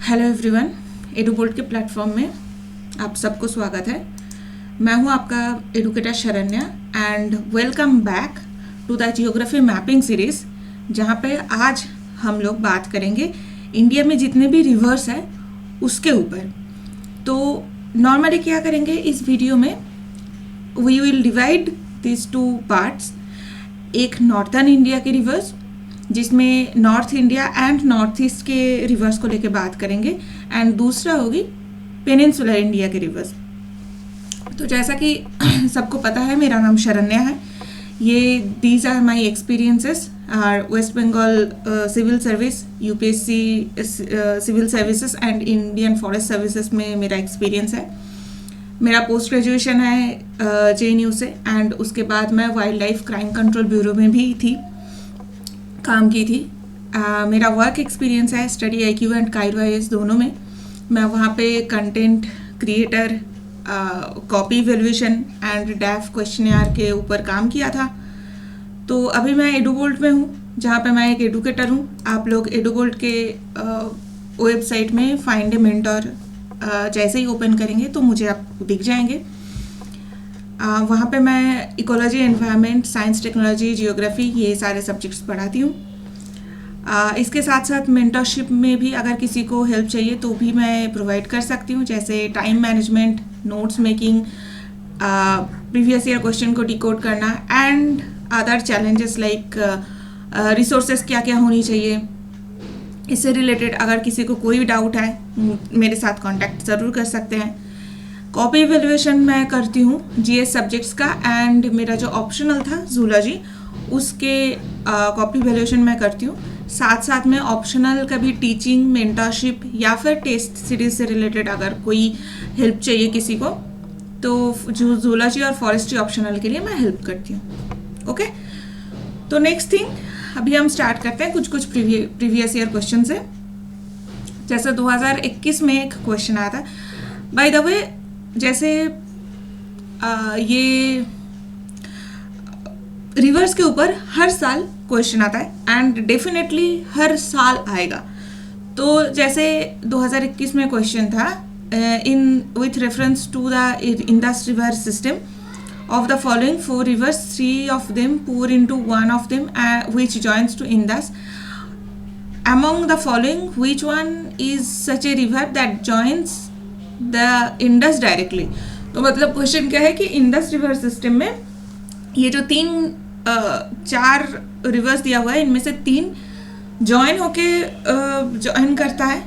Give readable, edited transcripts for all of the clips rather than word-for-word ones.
Hello everyone, एडुबोल्ट के platform में आप सबको स्वागत है। मैं हूं आपका educator Sharanya and welcome back to the geography mapping series, जहां पे आज हम लोग बात करेंगे इंडिया में जितने भी रिवर्स हैं उसके ऊपर। तो नॉर्मली क्या करेंगे इस वीडियो में, we will divide this two parts. एक नॉर्थर्न इंडिया के रिवर्स जिसमें north India and north east के रिवर्स को लेके बात करेंगे, एंड दूसरा होगी पेनिनसुलर इंडिया के रिवर्स। तो जैसा कि सबको पता है, मेरा नाम शरण्या है। ये these are my experiences are West Bengal civil service, UPSC civil services and Indian forest services में मेरा एक्सपीरियंस है। मेरा पोस्ट ग्रेजुएशन है JNU से, एंड उसके बाद मैं wildlife crime control bureau में भी काम की थी। मेरा वर्क एक्सपीरियंस है स्टडी IQ एंड कायरो IAS दोनों में। मैं वहाँ पे content creator, copy valuation and DAF questionnaire के ऊपर काम किया था। तो अभी मैं एडुबोल्ट में हूँ, जहाँ पे मैं एक एडुकेटर हूँ। आप लोग एडुबोल्ट के वेबसाइट में फाइंड ए मेंटर जैसे ही ओपन करेंगे तो मुझे आप दिख जाएंगे। वहाँ पे मैं ecology, environment, science, technology, geography ये सारे सब्जेक्ट्स पढ़ाती हूँ। इसके साथ साथ मेंटरशिप में भी अगर किसी को हेल्प चाहिए तो भी मैं प्रोवाइड कर सकती हूँ, जैसे time management, notes making, previous year question को डिकोड करना and other challenges like resources क्या क्या होनी चाहिए। इससे रिलेटेड अगर किसी को कोई डाउट है मेरे साथ कांटेक्ट ज़रूर कर सकते हैं। कॉपी वैल्यूएशन मैं करती हूँ GS सब्जेक्ट्स का, एंड मेरा जो ऑप्शनल था जूलॉजी, उसके कॉपी वैल्यूएशन मैं करती हूँ। साथ साथ में ऑप्शनल का भी टीचिंग, मेंटरशिप या फिर टेस्ट सीरीज से रिलेटेड अगर कोई हेल्प चाहिए किसी को, तो जो जूलॉजी और फॉरेस्ट्री ऑप्शनल के लिए मैं हेल्प करती हूँ। ओके, तो नेक्स्ट थिंग, अभी हम स्टार्ट करते हैं कुछ प्रीवियस ईयर क्वेश्चन से। जैसे 2021 में एक क्वेश्चन आया था। बाय द वे, जैसे ये रिवर्स के ऊपर हर साल क्वेश्चन आता है एंड डेफिनेटली हर साल आएगा। तो जैसे 2021 में क्वेश्चन था, in with reference to the Indus river system of the following 4 rivers, 3 of them pour into one of them which joins to Indus. Among the following, which one is such a river that joins the Indus directly? तो मतलब question क्या है कि Indus river system में ये जो 4 reverse दिया हुआ है, इनमें से 3 जॉइन होके जॉइन करता है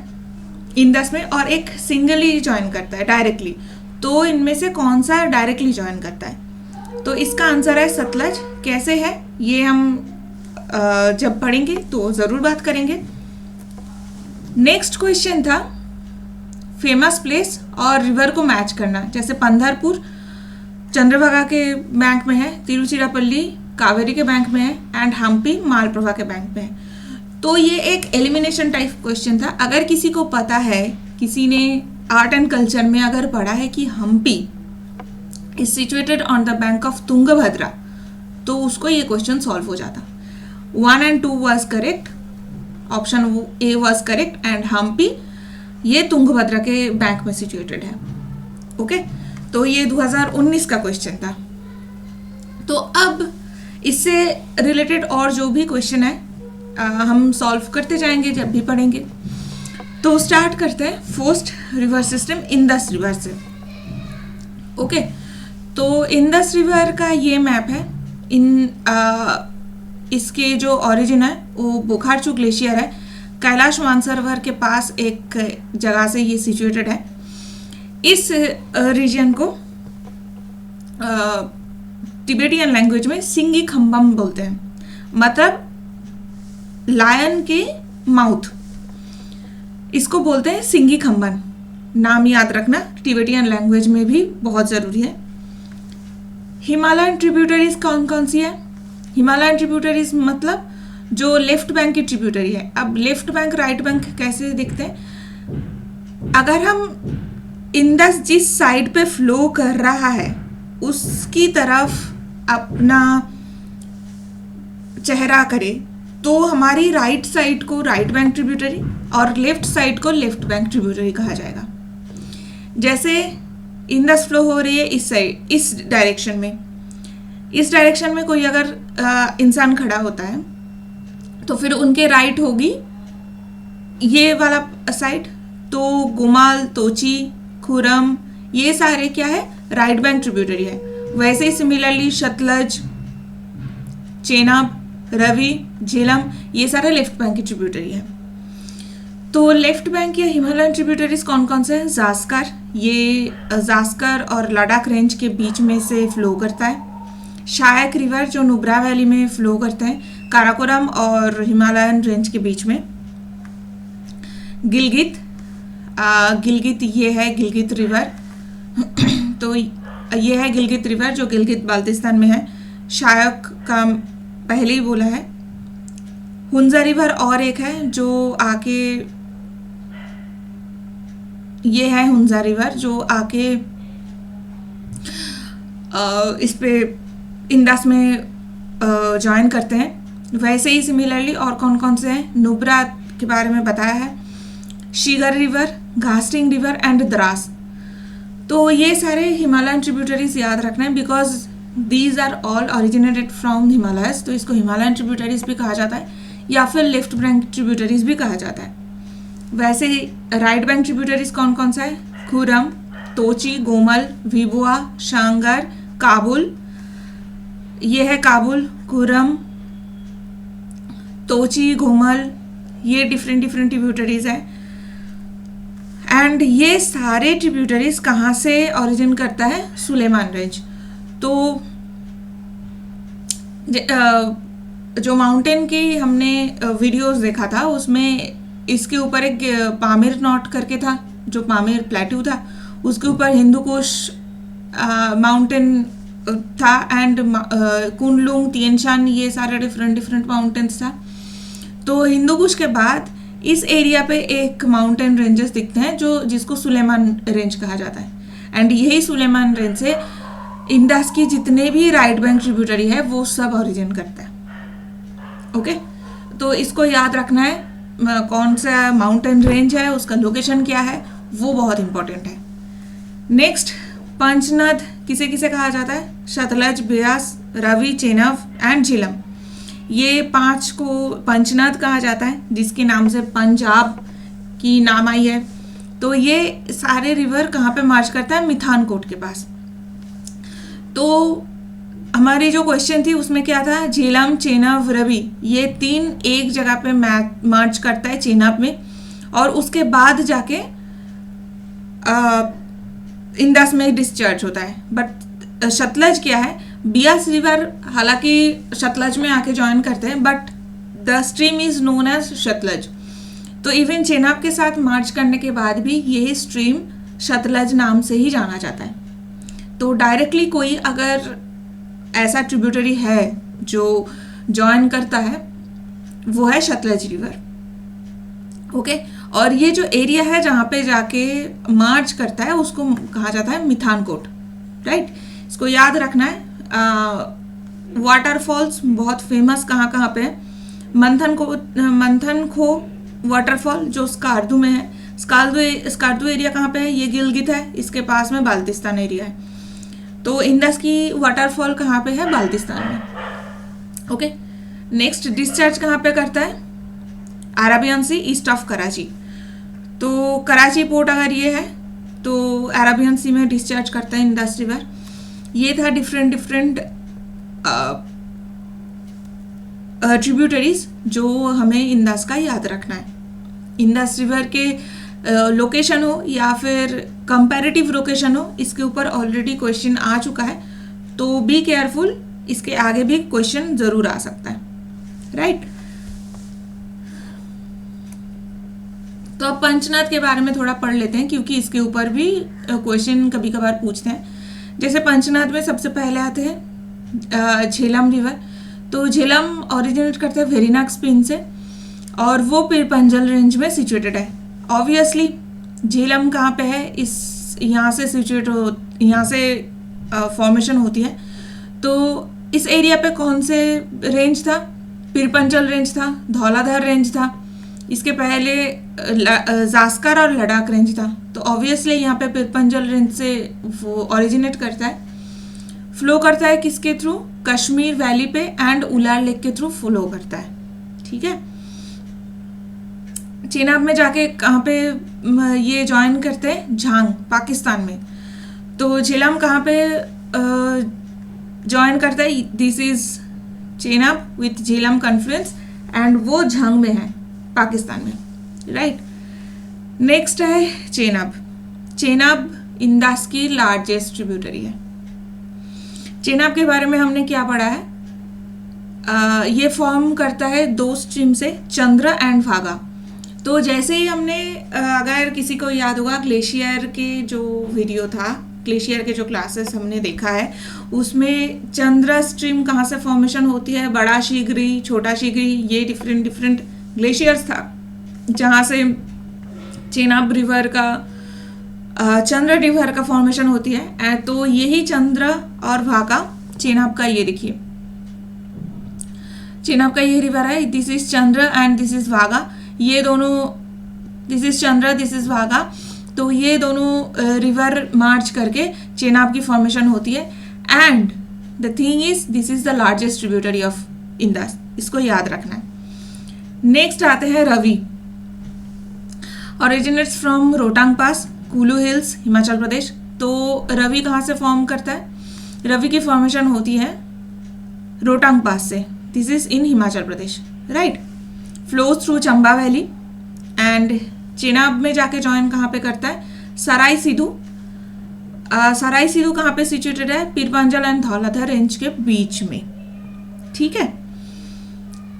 इंडस में और एक सिंगली जॉइन करता है डायरेक्टली। तो इनमें से कौन सा डायरेक्टली जॉइन करता है? तो इसका आंसर है सतलज। कैसे है ये हम जब पढ़ेंगे तो ज़रूर बात करेंगे। नेक्स्ट क्वेश्चन था फेमस प्लेस और रिवर को मैच करना। जैसे पंढरपुर चंद्रभागा के बैंक में है, तिरुचिरापल्ली कावेरी के बैंक में है, एंड हम्पी मालप्रभा के बैंक में है। तो ये एक एलिमिनेशन टाइप क्वेश्चन था। अगर किसी को पता है, किसी ने आर्ट एंड कल्चर में अगर पढ़ा है कि Hampi is situated on the bank of Tungabhadra, तो उसको ये क्वेश्चन सॉल्व हो जाता। 1 and 2 was correct, option A was correct, and Hampi ये तुंगभद्रा के बैंक में सिचुएटेड है। ओके, तो ये 2019 का क्वेश्चन था। तो अब इससे रिलेटेड और जो भी क्वेश्चन है हम सॉल्व करते जाएंगे जब भी पढ़ेंगे। तो स्टार्ट करते हैं first river system Indus river से। ओके, तो इंडस रिवर का ये मैप है। इसके जो ओरिजिन है वो बोखारचू ग्लेशियर है, कैलाश मानसरोवर के पास एक जगह से ये सिचुएटेड है। इस रीजन को तिबेटियन लैंग्वेज में सिंगी खम्बम बोलते हैं, मतलब लायन के माउथ। इसको बोलते हैं सिंगी खम्बन। नाम याद रखना, तिबेटियन लैंग्वेज में भी बहुत ज़रूरी है। हिमालयन ट्रिब्यूटरीज कौन कौन सी है? हिमालयन ट्रिब्यूटरीज मतलब जो लेफ्ट बैंक की ट्रिब्यूटरी है। अब लेफ्ट बैंक राइट बैंक कैसे दिखते हैं? अगर हम इंडस जिस साइड पे फ्लो कर रहा है उसकी तरफ अपना चेहरा करे तो हमारी राइट साइड को राइट बैंक ट्रिब्यूटरी और लेफ्ट साइड को लेफ्ट बैंक ट्रिब्यूटरी कहा जाएगा। जैसे इंडस फ्लो हो रही है इस साइड, इस डायरेक्शन में कोई अगर इंसान खड़ा होता है तो फिर उनके राइट होगी ये वाला साइड, तो गुमाल, तोची, खुरम, ये सारे क्या है, राइट बैंक ट्रिब्यूटरी है। वैसे ही सिमिलरली सतलज, चेनाब, रवि, झेलम, ये सारे लेफ्ट बैंक की ट्रिब्यूटरी है। तो लेफ्ट बैंक या हिमालयन ट्रिब्यूटरीज कौन कौन से हैं? जास्कर, ये जास्कर और लद्दाख रेंज के बीच में से फ्लो करता है। शायक रिवर जो नुब्रा वैली में फ्लो करते हैं, काराकोरम और हिमालयन रेंज के बीच में। गिलगित, गिलगित ये है गिलगित रिवर तो ये है गिलगित रिवर जो गिलगित बाल्टिस्तान में है। शायक का पहले ही बोला है। हुंजा रिवर और एक है जो आके, ये है हुंजा रिवर जो आके इस पे इंडस में ज्वाइन करते हैं। वैसे ही सिमिलरली और कौन कौन से हैं, नुब्रा के बारे में बताया है, Shigar river, Ghasting river and Dras. तो ये सारे हिमालयन ट्रिब्यूटरीज याद रखना है because these are all originated from Himalayas. तो इसको हिमालयन ट्रिब्यूटरीज भी कहा जाता है या फिर लेफ्ट बैंक ट्रिब्यूटरीज भी कहा जाता है। वैसे ही राइट बैंक ट्रिब्यूटरीज कौन कौन सा है, खुरम, तोची, गोमल, विबुआ, शांगर, काबुल, ये है काबुल, खुरम, तोची, गोमल, ये डिफरेंट ट्रिब्यूटरीज है। एंड ये सारे ट्रिब्यूटरीज कहाँ से ओरिजिन करता है, सुलेमान रेंज। तो जो माउंटेन की हमने वीडियोस देखा था उसमें इसके ऊपर एक पामीर नॉट करके था, जो पामीर प्लेट्यू था उसके ऊपर हिंदू कुश माउंटेन था एंड कुनलुंग, तिएनशान, ये सारे डिफरेंट माउंटेन्स था। तो हिंदू कुश के बाद इस एरिया पे एक माउंटेन रेंजेस दिखते हैं जो जिसको सुलेमान रेंज कहा जाता है। एंड यही सुलेमान रेंज से इंडस की जितने भी राइट बैंक ट्रिब्यूटरी है वो सब ओरिजिन करता है। ओके, तो इसको याद रखना है, कौन सा माउंटेन रेंज है, उसका लोकेशन क्या है, वो बहुत इंपॉर्टेंट है। नेक्स्ट, पंचनद किसे किसे कहा जाता है, सतलज, ब्यास, रवि, चेनाब एंड झेलम। ये 5 को पंचनद कहा जाता है जिसके नाम से पंजाब की नाम आई है। तो ये सारे रिवर कहाँ पे मार्च करता है, मिथानकोट के पास। तो हमारी जो क्वेश्चन थी उसमें क्या था, झेलम, चेनाब, रवि, ये 3 एक जगह पे मार्च करता है चेनाब में और उसके बाद जाके इंडस में डिस्चार्ज होता है। बट सतलज क्या है, बियास रिवर हालांकि सतलज में आके ज्वाइन करते हैं but the stream is known as Sutlej. तो इवन चेनाब के साथ मार्च करने के बाद भी ये स्ट्रीम सतलज नाम से ही जाना जाता है। तो डायरेक्टली कोई अगर ऐसा ट्रिब्यूटरी है जो ज्वाइन करता है वो है सतलज रिवर। ओके, और ये जो एरिया है जहाँ पे जाके मार्च करता है उसको कहा जाता है मिथानकोट, राइट। इसको याद रखना है। वाटरफॉल्स बहुत फेमस कहाँ पे है, मंथन खो वाटरफॉल जो स्कार्दू में है। स्कार्दू एरिया कहाँ पे है, ये गिलगित है, इसके पास में बाल्टिस्तान एरिया है। तो इंडस की वाटरफॉल कहाँ पे है, बाल्टिस्तान में। ओके, नेक्स्ट, डिस्चार्ज कहाँ पे करता है, Arabian sea east of Karachi. तो कराची पोर्ट अगर ये है तो अरेबियन सी में डिस्चार्ज करता है इंडस रिवर। ये था डिफरेंट ट्रिब्यूटरीज जो हमें इंडस का याद रखना है। इंडस रिवर के लोकेशन हो या फिर कंपैरेटिव लोकेशन हो, इसके ऊपर ऑलरेडी क्वेश्चन आ चुका है, तो बी केयरफुल, इसके आगे भी क्वेश्चन जरूर आ सकता है, राइट। तो अब पंचनद के बारे में थोड़ा पढ़ लेते हैं क्योंकि इसके ऊपर भी क्वेश्चन कभी कभार पूछते हैं। जैसे पंचनद में सबसे पहले आते हैं झेलम रिवर। तो झेलम ओरिजिनेट करते हैं वेरिनाग स्पिन से और वो पीरपंजल रेंज में सिचुएटेड है। ऑब्वियसली झेलम कहाँ पे है, इस यहाँ से सिचुएट हो, यहाँ से फॉर्मेशन होती है। तो इस एरिया पे कौन से रेंज था, पिरपंजल रेंज था, धौलाधर रेंज था, इसके पहले जास्कर और लद्दाख रेंज था। तो ऑब्वियसली यहाँ पे पिरपंजल रेंज से वो ओरिजिनेट करता है, फ्लो करता है किसके थ्रू, कश्मीर वैली पे एंड उलार लेक के थ्रू फ्लो करता है। ठीक है, चेनाब में जाके कहाँ पे ये ज्वाइन करते हैं, झांग पाकिस्तान में। तो झेलम कहाँ पे ज्वाइन करता है, this is Chenab with Jhelum Confluence and वो झांग में है पाकिस्तान में, राइट। नेक्स्ट है चेनाब। चेनाब इंदास की लार्जेस्ट ट्रिब्यूटरी है। चेनाब के बारे में हमने क्या पढ़ा है, ये फॉर्म करता है दो स्ट्रीम से, चंद्र एंड भागा। तो जैसे ही हमने अगर किसी को याद होगा ग्लेशियर के जो वीडियो था, ग्लेशियर के जो क्लासेस हमने देखा है, उसमें चंद्र स्ट्रीम कहाँ से फॉर्मेशन होती है, बड़ा शीघ्री, छोटा शीघ्री, ये डिफरेंट डिफरेंट ग्लेशियर्स था जहाँ से चेनाब रिवर का चंद्र रिवर का फॉर्मेशन होती है। तो यही चंद्र और भागा चेनाब का, ये देखिए चेनाब का ये रिवर है, this is Chandra and this is भागा। ये दोनों, this is Chandra, this is भागा। तो ये दोनों रिवर मार्च करके चेनाब की फॉर्मेशन होती है। And the thing is this is the largest tributary of Indus, इसको याद रखना है। नेक्स्ट आते हैं Ravi, originates from Rohtang pass, Kullu hills, Himachal Pradesh. तो रवि कहाँ से फॉर्म करता है, रवि की फॉर्मेशन होती है रोहतांग पास से, this is in Himachal Pradesh, right. Flows through Chamba valley and Chenab में जाके ज्वाइन कहाँ पे करता है, सराय सिधू। सराय सिधू कहाँ पे सिचुएटेड है, पिरपंजल एंड धौलाधर रेंज के बीच में। ठीक है,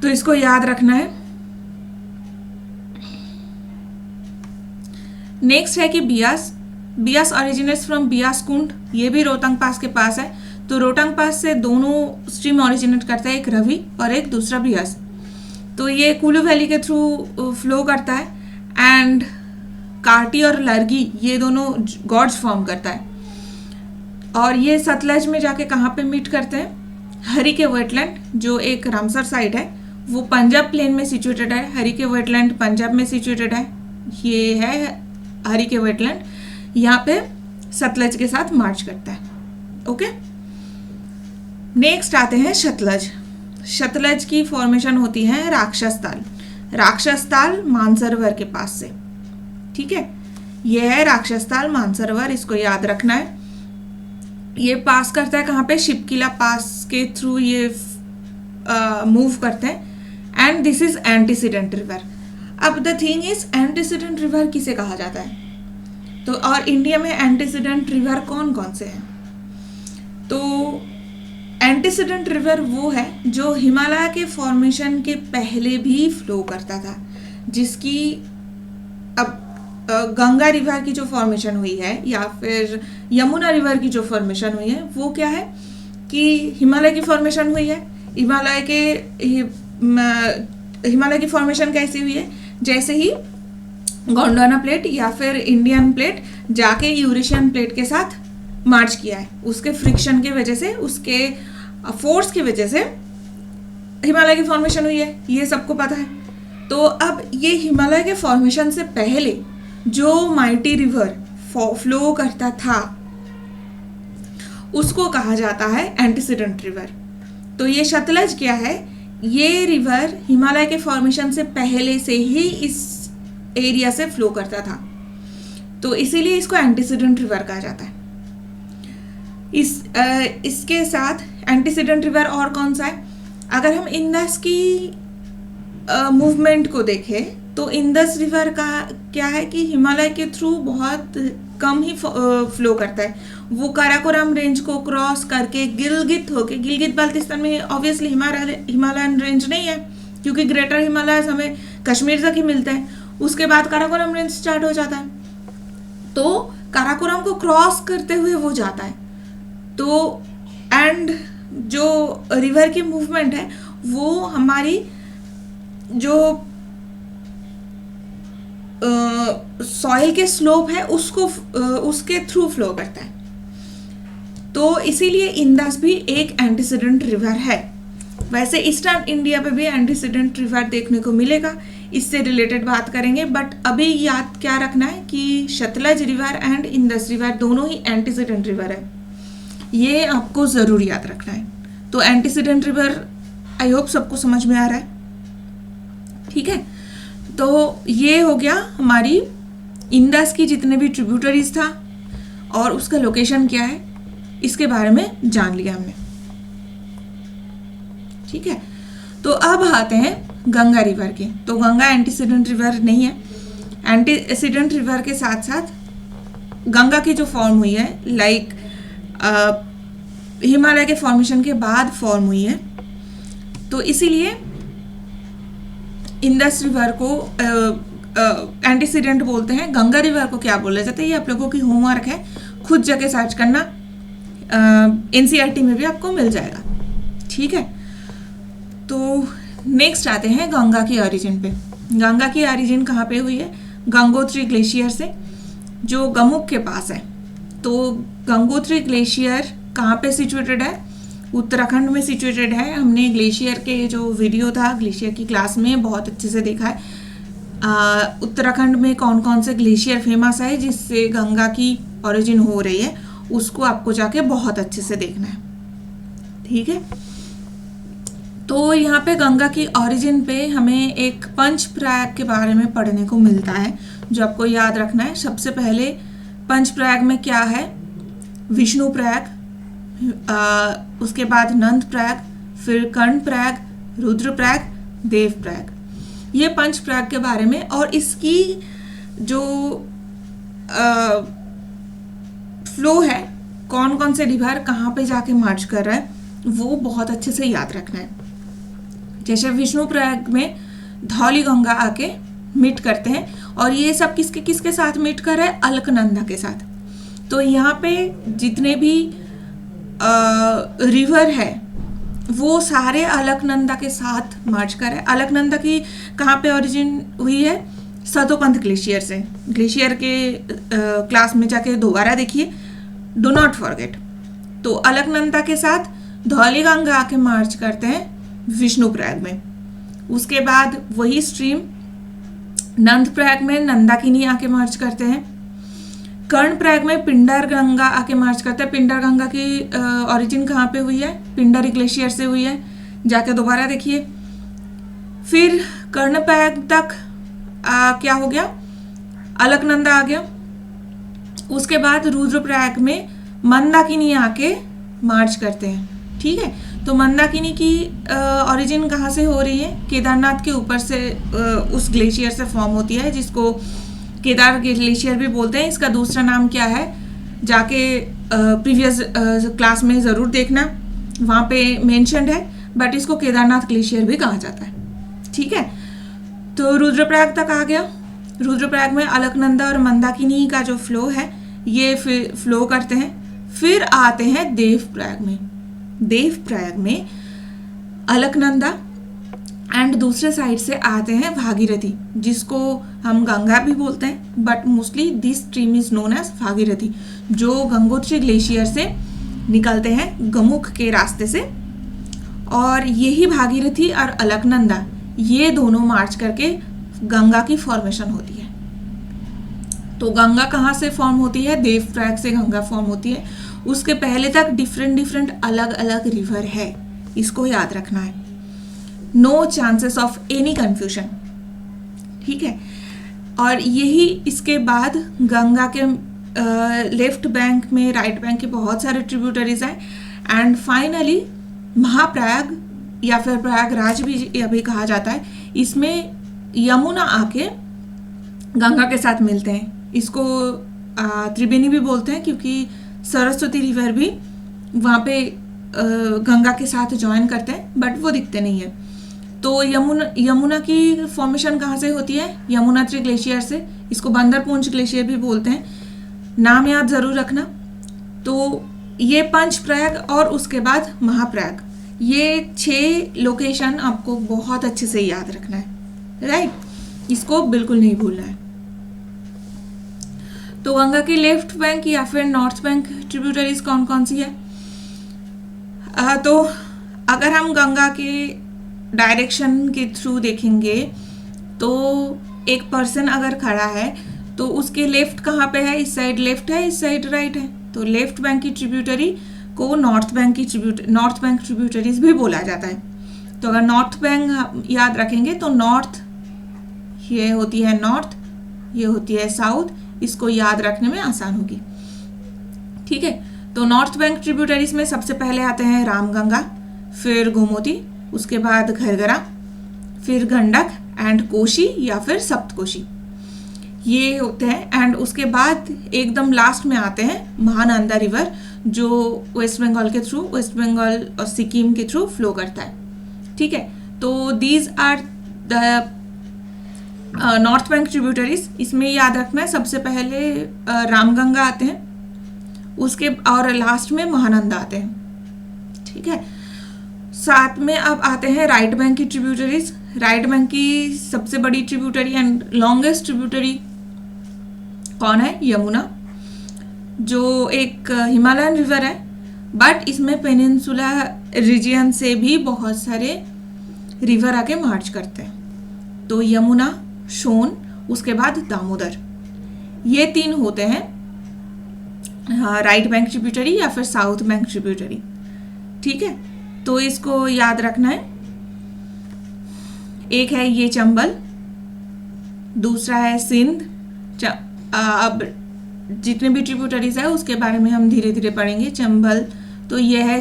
तो इसको याद रखना है। नेक्स्ट है कि बियास। बियास ओरिजिनेट्स फ्रॉम बियास कुंड, ये भी रोहतांग पास के पास है। तो रोहतांग पास से दोनों स्ट्रीम ओरिजिनेट करता है, एक रवि और एक दूसरा बियास। तो ये कुल्लू वैली के थ्रू फ्लो करता है एंड कार्टी और लरगी ये दोनों गॉड्स फॉर्म करता है। और ये सतलज में जाके कहाँ पे मीट करते हैं, हरी के वेटलैंड, जो एक रामसर साइट है, वो पंजाब प्लेन में सिचुएटेड है। हरी के वेटलैंड पंजाब में सिचुएटेड है, ये है हरी के वेटलैंड, यहाँ पे सतलज के साथ मार्च करता है। ओके, नेक्स्ट आते हैं सतलज। सतलज की फॉर्मेशन होती है राक्षस ताल, राक्षस ताल मानसरोवर के पास से। ठीक है, ये है राक्षस ताल मानसरोवर, इसको याद रखना है। ये पास करता है कहाँ पे, शिपकिला पास के थ्रू ये मूव करते हैं and this is antecedent river. अब the thing is antecedent river किसे कहा जाता है, तो और इंडिया में एंटीसीडेंट रिवर कौन कौन से हैं। तो एंटीसीडेंट रिवर वो है जो हिमालय के फॉर्मेशन के पहले भी फ्लो करता था, जिसकी अब गंगा रिवर की जो फॉर्मेशन हुई है या फिर यमुना रिवर की जो फॉर्मेशन हुई है वो क्या है कि हिमालय की फॉर्मेशन हुई है। हिमालय की फॉर्मेशन कैसी हुई है, जैसे ही गोंडवाना प्लेट या फिर इंडियन प्लेट जाके यूरेशियन प्लेट के साथ मार्च किया है, उसके फ्रिक्शन की वजह से, उसके फोर्स की वजह से हिमालय की फॉर्मेशन हुई है, ये सबको पता है। तो अब ये हिमालय के फॉर्मेशन से पहले जो माइटी रिवर फ्लो करता था उसको कहा जाता है एंटीसीडेंट रिवर। तो ये सतलज क्या है, ये रिवर हिमालय के फॉर्मेशन से पहले से ही इस एरिया से फ्लो करता था, तो इसीलिए इसको एंटीसीडेंट रिवर कहा जाता है। इसके साथ एंटीसीडेंट रिवर और कौन सा है, अगर हम इंदस की मूवमेंट को देखें तो इंदस रिवर का क्या है कि हिमालय के थ्रू बहुत कम ही फ्लो करता है। वो काराकोरम रेंज को क्रॉस करके गिलगित होके, गिलगित बाल्टिस्तान में ऑब्वियसली हिमालयन रेंज नहीं है क्योंकि ग्रेटर हिमालय हमें कश्मीर तक ही मिलते हैं, उसके बाद काराकोरम रेंज स्टार्ट हो जाता है। तो काराकोरम को क्रॉस करते हुए वो जाता है। तो एंड जो रिवर की मूवमेंट है वो हमारी जो सॉइल के स्लोप है उसको उसके थ्रू फ्लो करता है। तो इसीलिए इंदस भी एक एंटीसीडेंट रिवर है। वैसे ईस्टर्न इंडिया पे भी एंटीसीडेंट रिवर देखने को मिलेगा, इससे रिलेटेड बात करेंगे। बट अभी याद क्या रखना है कि Sutlej river and Indus river दोनों ही एंटीसीडेंट रिवर है, ये आपको ज़रूर याद रखना है। तो एंटीसीडेंट रिवर आई होप सबको समझ में आ रहा है, ठीक है। तो ये हो गया हमारी इंडस की जितने भी ट्रिब्यूटरीज था और उसका लोकेशन क्या है इसके बारे में जान लिया हमने, ठीक है। तो अब आते हैं गंगा रिवर के। तो गंगा एंटीसीडेंट रिवर नहीं है, एंटीसीडेंट रिवर के साथ साथ गंगा की जो फॉर्म हुई है लाइक हिमालय के फॉर्मेशन के बाद फॉर्म हुई है, तो इसीलिए इंडस रिवर को एंटीसीडेंट बोलते हैं। गंगा रिवर को क्या बोला जाता है ये आप लोगों की होमवर्क है, खुद जाके सर्च करना, एनसीईआरटी में भी आपको मिल जाएगा, ठीक है। तो नेक्स्ट आते हैं गंगा की ओरिजिन पे। गंगा की ओरिजिन कहाँ पे हुई है? गंगोत्री ग्लेशियर से, जो गमुक के पास है। तो गंगोत्री ग्लेशियर कहाँ पे सिचुएटेड है? उत्तराखंड में सिचुएटेड है। हमने ग्लेशियर के जो वीडियो था ग्लेशियर की क्लास में बहुत अच्छे से देखा है। उत्तराखंड में कौन कौन से ग्लेशियर फेमस है जिससे गंगा की ओरिजिन हो रही है, उसको आपको जाके बहुत अच्छे से देखना है, ठीक है। तो यहाँ पे गंगा की ओरिजिन पे हमें एक पंचप्रयाग के बारे में पढ़ने को मिलता है जो आपको याद रखना है। सबसे पहले पंचप्रयाग में क्या है? विष्णु प्रयाग, उसके बाद नंद प्रयाग, फिर कर्ण प्रयाग, रुद्र प्रयाग, देव प्रयाग, ये पंचप्रयाग के बारे में। और इसकी जो फ्लो है, कौन कौन से रिवर कहाँ पे जाके मार्च कर रहा है, वो बहुत अच्छे से याद रखना है। जैसे विष्णु प्रयाग में धौली गंगा आके मीट करते हैं, और ये सब किसके किसके साथ मीट कर रहा है? अलकनंदा के साथ। तो यहाँ पे जितने भी रिवर है वो सारे अलकनंदा के साथ मार्च कर रहे हैं। अलकनंदा की कहाँ पे ओरिजिन हुई है? सतोपंथ ग्लेशियर से। ग्लेशियर के क्लास में जाके दोबारा देखिए, डू नॉट फॉरगेट। तो अलकनंदा के साथ धौली गंगा आके मार्च करते हैं विष्णु प्रयाग में। उसके बाद वही स्ट्रीम नंद प्रयाग में नंदाकिनी आके मार्च करते हैं। कर्ण प्रयाग में पिंडर गंगा आके मार्च करते हैं। पिंडर गंगा की ओरिजिन कहाँ पे हुई है? पिंडर ग्लेशियर से हुई है, जाके दोबारा देखिए। फिर कर्ण प्रयाग तक क्या हो गया? अलकनंदा आ गया। उसके बाद रुद्रप्रयाग में मंदाकिनी आके मार्च करते हैं, ठीक है। तो मंदाकिनी की ओरिजिन कहाँ से हो रही है? केदारनाथ के ऊपर से उस ग्लेशियर से फॉर्म होती है, जिसको केदार ग्लेशियर भी बोलते हैं। इसका दूसरा नाम क्या है जाके प्रीवियस क्लास में ज़रूर देखना, वहाँ पे मेंशन्ड है, बट इसको केदारनाथ ग्लेशियर भी कहा जाता है, ठीक है। तो रुद्रप्रयाग तक आ गया। रुद्रप्रयाग में अलकनंदा और मंदाकिनी का जो फ्लो है ये फ्लो करते हैं। फिर आते हैं देवप्रयाग में। देवप्रयाग में अलकनंदा एंड दूसरे साइड से आते हैं भागीरथी, जिसको हम गंगा भी बोलते हैं, but mostly this stream is known as Bhagirathi, जो गंगोत्री ग्लेशियर से निकलते हैं गमुख के रास्ते से। और यही भागीरथी और अलकनंदा ये दोनों मार्च करके गंगा की फॉर्मेशन होती है। तो गंगा कहाँ से फॉर्म होती है? देवप्रयाग से गंगा फॉर्म होती है। उसके पहले तक डिफरेंट अलग अलग रिवर है, इसको याद रखना है। No chances of any confusion, ठीक है। और यही इसके बाद गंगा के लेफ्ट बैंक में, राइट बैंक के बहुत सारे ट्रिब्यूटरीज हैं, एंड फाइनली महाप्रयाग या फिर प्रयागराज भी अभी कहा जाता है, इसमें यमुना आके गंगा के साथ मिलते हैं। इसको त्रिवेणी भी बोलते हैं, क्योंकि सरस्वती रिवर भी वहाँ पे गंगा के साथ ज्वाइन करते हैं, बट वो दिखते नहीं है। तो यमुना की फॉर्मेशन कहाँ से होती है? यमुनोत्री ग्लेशियर से। इसको बंदरपूंछ ग्लेशियर भी बोलते हैं, नाम याद ज़रूर रखना। तो ये पंचप्रयाग और उसके बाद महाप्रयाग, ये 6 लोकेशन आपको बहुत अच्छे से याद रखना है, राइट। इसको बिल्कुल नहीं भूलना है। तो गंगा की लेफ्ट बैंक या फिर नॉर्थ बैंक ट्रिब्यूटरीज कौन कौन सी है? तो अगर हम गंगा के डायरेक्शन के थ्रू देखेंगे तो एक पर्सन अगर खड़ा है तो उसके लेफ्ट कहाँ पे है, इस साइड लेफ्ट है, इस साइड राइट है। तो लेफ्ट बैंक की ट्रिब्यूटरी को नॉर्थ बैंक ट्रिब्यूटरीज भी बोला जाता है। तो अगर नॉर्थ बैंक याद रखेंगे तो नॉर्थ ये होती है नॉर्थ, ये होती है साउथ, इसको याद रखने में आसान होगी। ठीक है, तो नॉर्थ बैंक ट्रिब्यूटरीज में सबसे पहले आते हैं रामगंगा, फिर गोमती, उसके बाद घरघरा, फिर गंडक एंड कोशी या फिर सप्तकोशी, ये होते हैं। एंड उसके बाद एकदम लास्ट में आते हैं महानंदा रिवर, जो वेस्ट बंगाल के थ्रू, वेस्ट बंगाल और सिक्किम के थ्रू फ्लो करता है। ठीक है, तो these are the north bank tributaries. इसमें याद रखना है सबसे पहले रामगंगा आते हैं, उसके और लास्ट में महानंदा आते हैं। ठीक है, साथ में अब आते हैं राइट बैंक की ट्रिब्यूटरीज। राइट बैंक की सबसे बड़ी ट्रिब्यूटरी एंड लॉन्गेस्ट ट्रिब्यूटरी कौन है, यमुना, जो एक हिमालयन रिवर है, बट इसमें पेनिनसुला रीजियन से भी बहुत सारे रिवर आके मार्च करते हैं। तो यमुना, सोन, उसके बाद दामोदर, ये तीन होते हैं राइट बैंक ट्रिब्यूटरी या फिर साउथ बैंक ट्रिब्यूटरी। ठीक है, तो इसको याद रखना है। एक है ये चंबल, दूसरा है सिंध। अब जितने भी ट्रिब्यूटरीज है उसके बारे में हम धीरे धीरे पढ़ेंगे। चंबल, तो ये है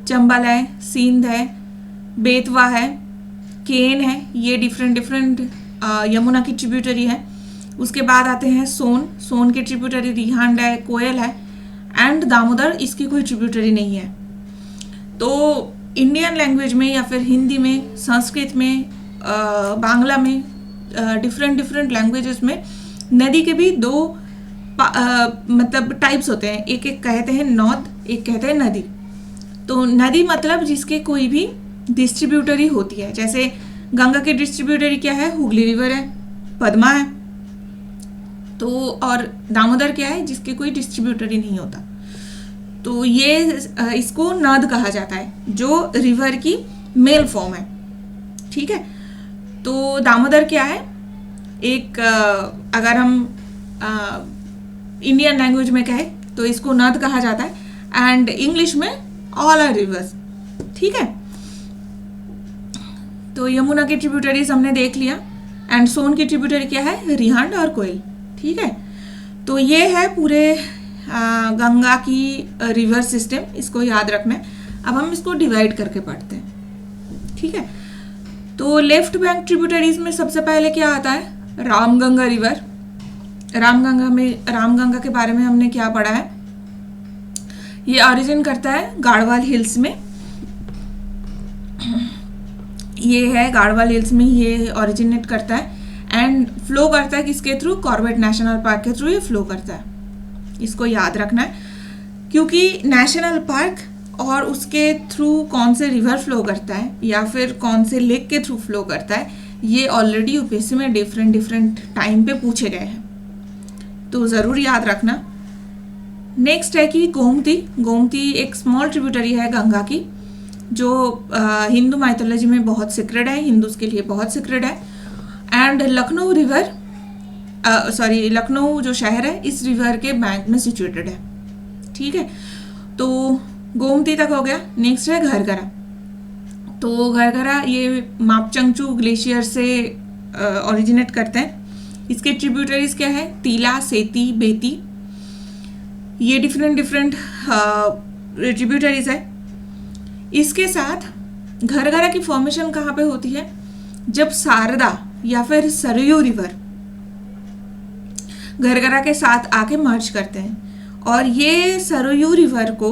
चंबल है, सिंध है, बेतवा है, केन है, ये डिफरेंट यमुना की ट्रिब्यूटरी है। उसके बाद आते हैं सोन, सोन की ट्रिब्यूटरी रिहांड है, कोयल है, एंड दामोदर, इसकी कोई ट्रिब्यूटरी नहीं है। तो इंडियन लैंग्वेज में या फिर हिंदी में, संस्कृत में, बांग्ला में, डिफरेंट लैंग्वेजेस में नदी के भी दो मतलब टाइप्स होते हैं। एक एक कहते हैं नौद, एक कहते हैं नदी। तो नदी मतलब जिसके कोई भी डिस्ट्रीब्यूटरी होती है, जैसे गंगा की डिस्ट्रीब्यूटरी क्या है, हुगली रिवर है, पद्मा है। तो और दामोदर क्या है, जिसके कोई डिस्ट्रीब्यूटरी नहीं होता। तो ये इसको नद कहा जाता है, जो रिवर की मेल फॉर्म है। ठीक है, तो दामोदर क्या है, एक अगर हम इंडियन लैंग्वेज में कहें तो इसको नद कहा जाता है, एंड इंग्लिश में ऑल आर रिवर्स। ठीक है, तो यमुना की ट्रिब्यूटरीज हमने देख लिया, एंड सोन की ट्रिब्यूटरी क्या है, रिहांड और कोयल। ठीक है, तो ये है पूरे गंगा की रिवर सिस्टम, इसको याद रखना है। अब हम इसको डिवाइड करके पढ़ते हैं। ठीक है, तो लेफ्ट बैंक ट्रिब्यूटरीज में सबसे पहले क्या आता है, रामगंगा रिवर। रामगंगा के बारे में हमने क्या पढ़ा है, ये ऑरिजिन करता है गाढ़वाल हिल्स में। ये है गाढ़वाल हिल्स में, ये ओरिजिनेट करता है एंड फ्लो करता है किसके थ्रू, कॉर्बेट नेशनल पार्क के थ्रू ये फ्लो करता है। इसको याद रखना है, क्योंकि नेशनल पार्क और उसके थ्रू कौन से रिवर फ्लो करता है या फिर कौन से लेक के थ्रू फ्लो करता है, ये ऑलरेडी यूपीएससी में डिफरेंट टाइम पे पूछे गए हैं, तो ज़रूर याद रखना। नेक्स्ट है कि गोमती एक स्मॉल ट्रिब्यूटरी है गंगा की, जो हिंदू माइथोलॉजी में बहुत सीक्रेट है, हिंदूज के लिए बहुत सीक्रेट है। एंड लखनऊ रिवर, लखनऊ जो शहर है इस रिवर के बैंक में सिचुएटेड है। ठीक है, तो गोमती तक हो गया। नेक्स्ट है घरघरा। तो घरघरा ये मापचंगचू ग्लेशियर से ओरिजिनेट करते हैं। इसके ट्रिब्यूटरीज क्या है, तीला, सेती, बेती, ये डिफरेंट ट्रिब्यूटरीज है। इसके साथ घरघरा की फॉर्मेशन कहाँ पे होती है, जब शारदा या फिर सरयू रिवर घरघरा के साथ आके मर्ज करते हैं, और ये सरयू रिवर को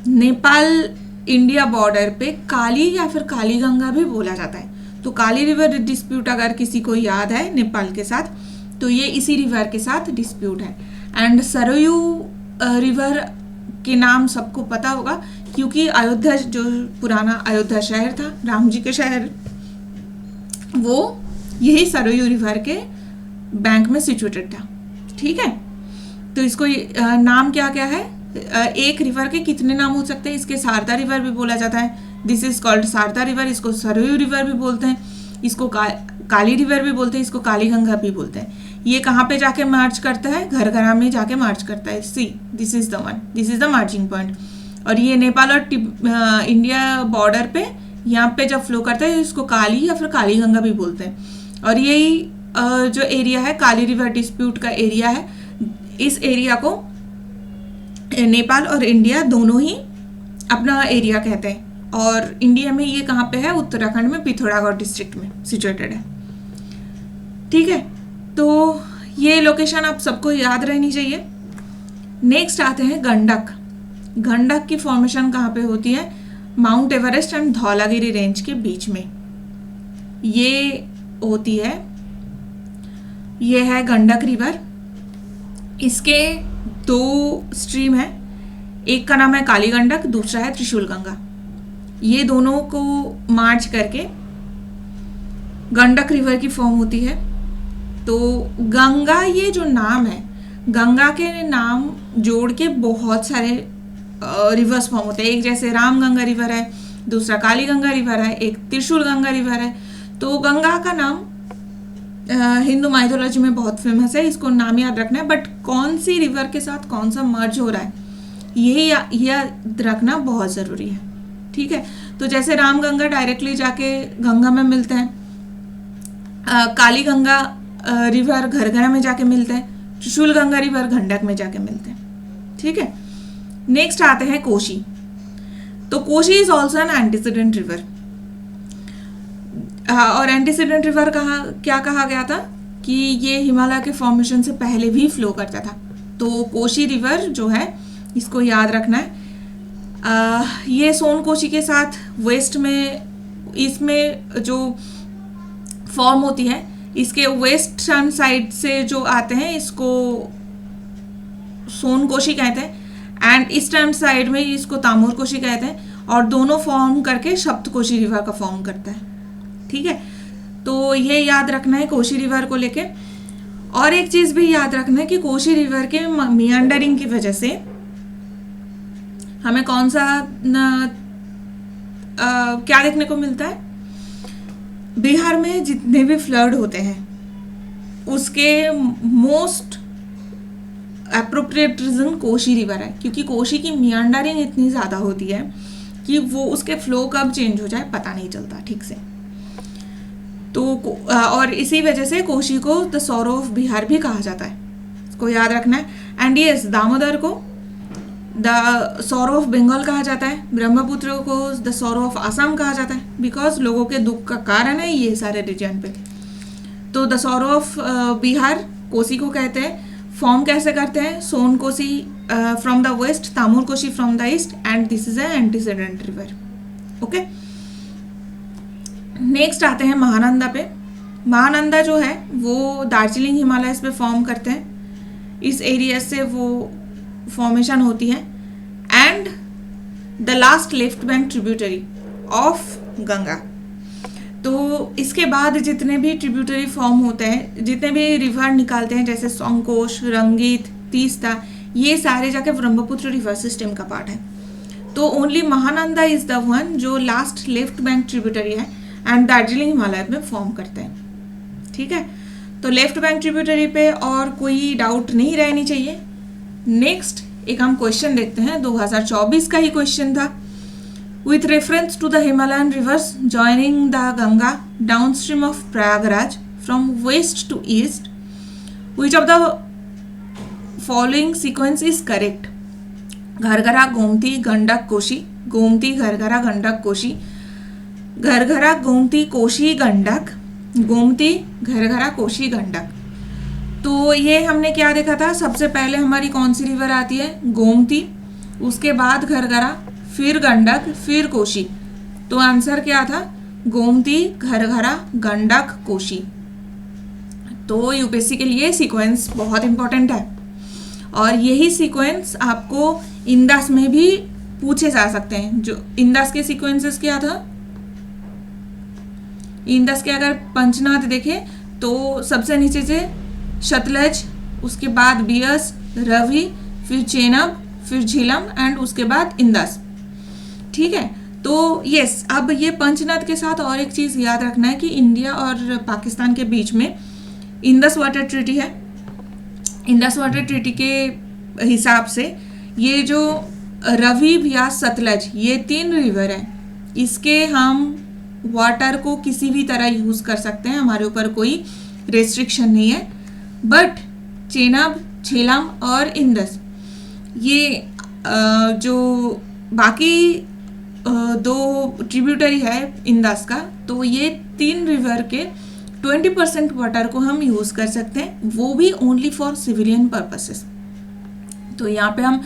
नेपाल इंडिया बॉर्डर पे काली या फिर काली गंगा भी बोला जाता है। तो काली रिवर डिस्प्यूट अगर किसी को याद है नेपाल के साथ, तो ये इसी रिवर के साथ डिस्प्यूट है। एंड सरयू रिवर के नाम सबको पता होगा, क्योंकि अयोध्या, जो पुराना अयोध्या शहर था, राम जी के शहर, वो यही सरयू रिवर के बैंक में सिचुएटेड था। ठीक है, तो इसको नाम क्या क्या है, एक रिवर के कितने नाम हो सकते हैं, इसके शारदा रिवर भी बोला जाता है, this is called Sharda river, इसको सरयू रिवर भी बोलते हैं, इसको काली रिवर भी बोलते हैं, इसको काली गंगा भी बोलते हैं। ये कहाँ पे जाके मार्च करता है, घरघरा में जाके मार्च करता है। See this is the one, this is the marching point. और ये नेपाल और इंडिया बॉर्डर पे यहाँ पे जब फ्लो करता है इसको काली या फिर काली गंगा भी बोलते हैं। और यही जो एरिया है काली रिवर डिस्प्यूट का एरिया है, इस एरिया को नेपाल और इंडिया दोनों ही अपना एरिया कहते हैं। और इंडिया में ये कहाँ पे है, उत्तराखंड में पिथौरागढ़ डिस्ट्रिक्ट में सिचुएटेड है। ठीक है, तो ये लोकेशन आप सबको याद रहनी चाहिए। नेक्स्ट आते हैं गंडक। गंडक की फॉर्मेशन कहाँ पे होती है, mount Everest and Dhaulagiri range के बीच में ये होती है। ये है गंडक रिवर। इसके दो स्ट्रीम है, एक का नाम है काली गंडक, दूसरा है त्रिशूल गंगा। ये दोनों को मार्च करके गंडक रिवर की फॉर्म होती है। तो गंगा, ये जो नाम है, गंगा के नाम जोड़ के बहुत सारे रिवर्स फॉर्म होते हैं। एक जैसे राम गंगा रिवर है, दूसरा काली गंगा रिवर है, एक त्रिशूल गंगा रिवर है। तो गंगा का नाम हिंदू माइथोलॉजी में बहुत फेमस है, इसको नाम याद रखना है। बट कौन सी रिवर के साथ कौन सा मर्ज हो रहा है यही याद रखना बहुत ज़रूरी है। ठीक है, तो जैसे राम गंगा डायरेक्टली जाके गंगा में मिलते हैं, काली गंगा रिवर घरघरा में जाके मिलते हैं, त्रिशूल गंगा रिवर गंडक में जाके मिलते हैं। ठीक है, नेक्स्ट आते हैं कोशी। तो Kosi is also an antecedent river. और एंटीसीडेंट रिवर क्या कहा गया था कि ये हिमालय के फॉर्मेशन से पहले भी फ्लो करता था। तो कोशी रिवर जो है इसको याद रखना है। ये सोन कोशी के साथ वेस्ट में, इसमें जो फॉर्म होती है इसके वेस्टर्न साइड से जो आते हैं इसको सोन कोशी कहते हैं, एंड ईस्टर्न साइड में इसको तामूर कोशी कहते हैं। और दोनों फॉर्म करके सप्तकोशी रिवर का फॉर्म करता है। ठीक है, तो ये याद रखना है कोशी रिवर को लेके। और एक चीज भी याद रखना है कि कोशी रिवर के मियांडरिंग की वजह से हमें कौन सा क्या देखने को मिलता है, बिहार में जितने भी फ्लड होते हैं उसके most appropriate reason Kosi river है, क्योंकि कोशी की मियांडरिंग इतनी ज़्यादा होती है कि वो उसके फ्लो कब चेंज हो जाए पता नहीं चलता ठीक से। तो और इसी वजह से कोशी को द सॉरो ऑफ बिहार भी कहा जाता है, इसको याद रखना है। एंड यस, दामोदर को द सॉरो ऑफ बंगाल कहा जाता है, ब्रह्मपुत्र को द सॉरो ऑफ आसाम कहा जाता है, बिकॉज लोगों के दुख का कारण है ये सारे रीजन पे। तो the sorrow of Bihar Kosi को कहते हैं। फॉर्म कैसे करते हैं, Sun Kosi from the west, Tamur Koshi from the east, and this is a antecedent river. Okay, next आते हैं महानंदा पे। महानंदा जो है वो दार्जिलिंग हिमालय पे फॉर्म करते हैं, इस एरिया से वो फॉर्मेशन होती है। And the last left bank tributary of Ganga. तो इसके बाद जितने भी ट्रिब्यूटरी फॉर्म होते हैं, जितने भी रिवर निकालते हैं, जैसे संकोश, रंगीत, तीस्ता, ये सारे जाके ब्रह्मपुत्र रिवर सिस्टम का पार्ट है। तो only Mahananda is the one जो लास्ट लेफ्ट बैंक ट्रिब्यूटरी है एंड दार्जिलिंग हिमालय में फॉर्म करते हैं। ठीक है, तो लेफ्ट बैंक ट्रिब्यूटरी पे और कोई डाउट नहीं रहनी चाहिए। नेक्स्ट एक हम क्वेश्चन देखते हैं, 2024 का ही क्वेश्चन था। With reference to the Himalayan rivers joining the Ganga downstream of Prayagraj from west to east, which of the following sequence is correct? घरघरा, Gomti, Gandak, Koshi, Gomti, घरघरा, Gandak, Koshi, घरघरा, Gomti, Koshi, Gandak, Gomti, घरघरा, Koshi, Gandak. तो ये हमने क्या देखा था, सबसे पहले हमारी कौन सी रिवर आती है, गोमती, उसके बाद घरघरा, फिर गंडक, फिर कोशी। तो आंसर क्या था, गोमती, घरघरा, गंडक, कोशी। तो यूपीएससी के लिए सीक्वेंस बहुत इंपॉर्टेंट है और यही सीक्वेंस आपको इंदस में भी पूछे जा सकते हैं। जो इंदस के सीक्वेंसेस क्या था, इंदस के अगर पंचनाद देखें तो सबसे नीचे से सतलज, उसके बाद बियस, रवि, फिर चेनाब, फिर झेलम एंड उसके बाद इंदस। ठीक है, तो यस, अब ये पंचनद के साथ और एक चीज़ याद रखना है कि इंडिया और पाकिस्तान के बीच में इंदस वाटर ट्रीटी है। इंदस वाटर ट्रीटी के हिसाब से ये जो रवि, ब्यास, सतलज, ये 3 रिवर हैं, इसके हम वाटर को किसी भी तरह यूज़ कर सकते हैं, हमारे ऊपर कोई रेस्ट्रिक्शन नहीं है। बट चेनाब, झेलम और इंदस, ये जो बाकी 2 ट्रिब्यूटरी है इंदस का, तो ये 3 रिवर के 20% वाटर को हम यूज़ कर सकते हैं, वो भी ओनली फॉर सिविलियन पर्पसेस। तो यहाँ पे हम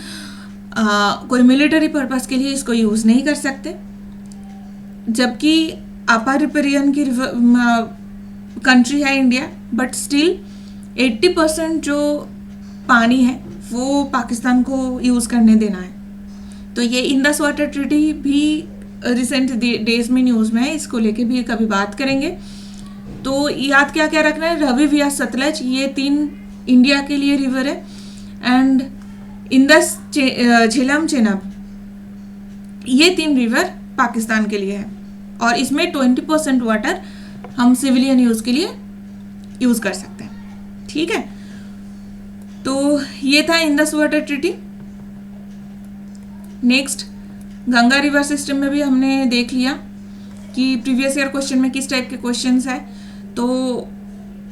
कोई मिलिट्री पर्पस के लिए इसको यूज़ नहीं कर सकते। जबकि अपर रिपेरियन की कंट्री है इंडिया, बट स्टिल 80% जो पानी है वो पाकिस्तान को यूज़ करने देना है। तो ये इंदस वाटर ट्रीटी भी रिसेंट डेज में न्यूज़ में है, इसको लेके भी कभी बात करेंगे। तो याद क्या क्या रखना है, रवि, ब्यास, सतलज, ये 3 इंडिया के लिए रिवर है, एंड इंदस, झेलम, चेनाब, ये 3 रिवर पाकिस्तान के लिए है, और इसमें 20% वाटर हम सिविलियन यूज़ के लिए यूज़ कर सकते हैं। ठीक है, तो ये था Indus water treaty. Next, Ganga river system में भी हमने देख लिया कि प्रीवियस ईयर क्वेश्चन में किस टाइप के क्वेश्चंस है। तो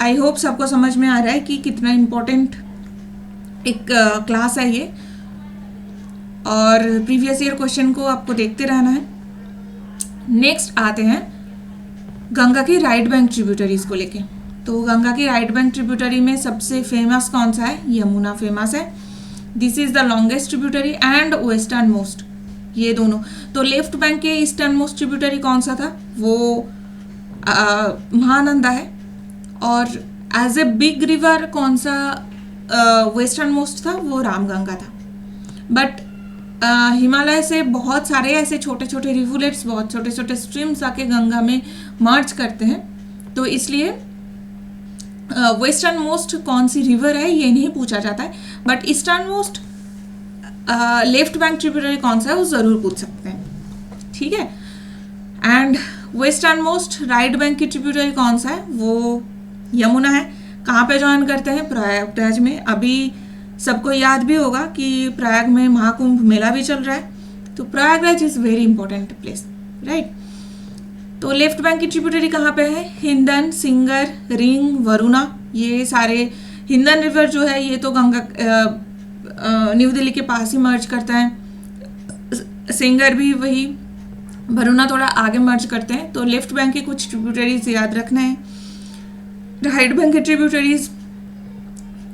आई होप सबको समझ में आ रहा है कि कितना इम्पोर्टेंट एक क्लास है ये, और प्रीवियस ईयर क्वेश्चन को आपको देखते रहना है। नेक्स्ट आते हैं गंगा की राइट बैंक ट्रिब्यूटरीज को लेके। तो गंगा की राइट बैंक ट्रिब्यूटरी में सबसे फेमस कौन सा है, यमुना फेमस है। This is the longest tributary and western most, ये दोनों। तो लेफ्ट बैंक के ईस्टर्न मोस्ट ट्रिब्यूटरी कौन सा था, वो महानंदा है। और एज ए बिग रिवर कौन सा वेस्टर्न मोस्ट था, वो रामगंगा था। बट हिमालय से बहुत सारे ऐसे छोटे छोटे रिवुलेट्स, बहुत छोटे छोटे स्ट्रीम्स आके गंगा में मर्ज करते हैं, तो इसलिए वेस्टर्न मोस्ट कौन सी रिवर है ये नहीं पूछा जाता है। But eastern most left bank tributary कौन सा है वो ज़रूर पूछ सकते हैं। ठीक है, and western most right bank की ट्रिब्यूटरी कौन सा है, वो यमुना है। कहाँ पे ज्वाइन करते हैं, प्रयागराज में। अभी सबको याद भी होगा कि प्रयाग में महाकुंभ मेला भी चल रहा है, तो Prayagraj is very important place, right. तो लेफ्ट बैंक की ट्रिब्यूटरी कहाँ पे है, हिंदन, सिंगर, रिंग, वरुणा, ये सारे। हिंदन रिवर जो है ये तो गंगा न्यू दिल्ली के पास ही मर्ज करता है। सिंगर भी वही, वरुणा थोड़ा आगे मर्ज करते हैं। तो लेफ्ट बैंक के कुछ ट्रिब्यूटरीज याद रखना है। राइट बैंक के ट्रिब्यूटरीज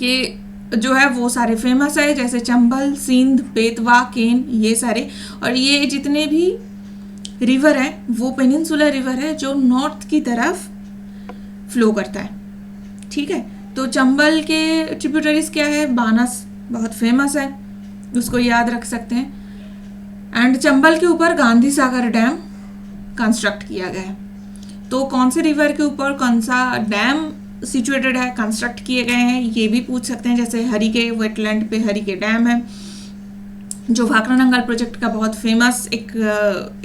के जो है वो सारे फेमस है, जैसे चंबल, सिंध, बेतवा, केन, ये सारे। और ये जितने भी रिवर है वो पेनिनसुलर रिवर है जो नॉर्थ की तरफ फ्लो करता है। ठीक है, तो चंबल के ट्रिब्यूटरीज क्या है, बानस बहुत फेमस है, उसको याद रख सकते हैं। एंड चंबल के ऊपर गांधी सागर डैम कंस्ट्रक्ट किया गया है। तो कौन से रिवर के ऊपर कौन सा डैम सिचुएटेड है, कंस्ट्रक्ट किए गए हैं, ये भी पूछ सकते हैं। जैसे हरी के वेटलैंड पे हरी के डैम है, जो भाखड़ा नंगल प्रोजेक्ट का बहुत फेमस एक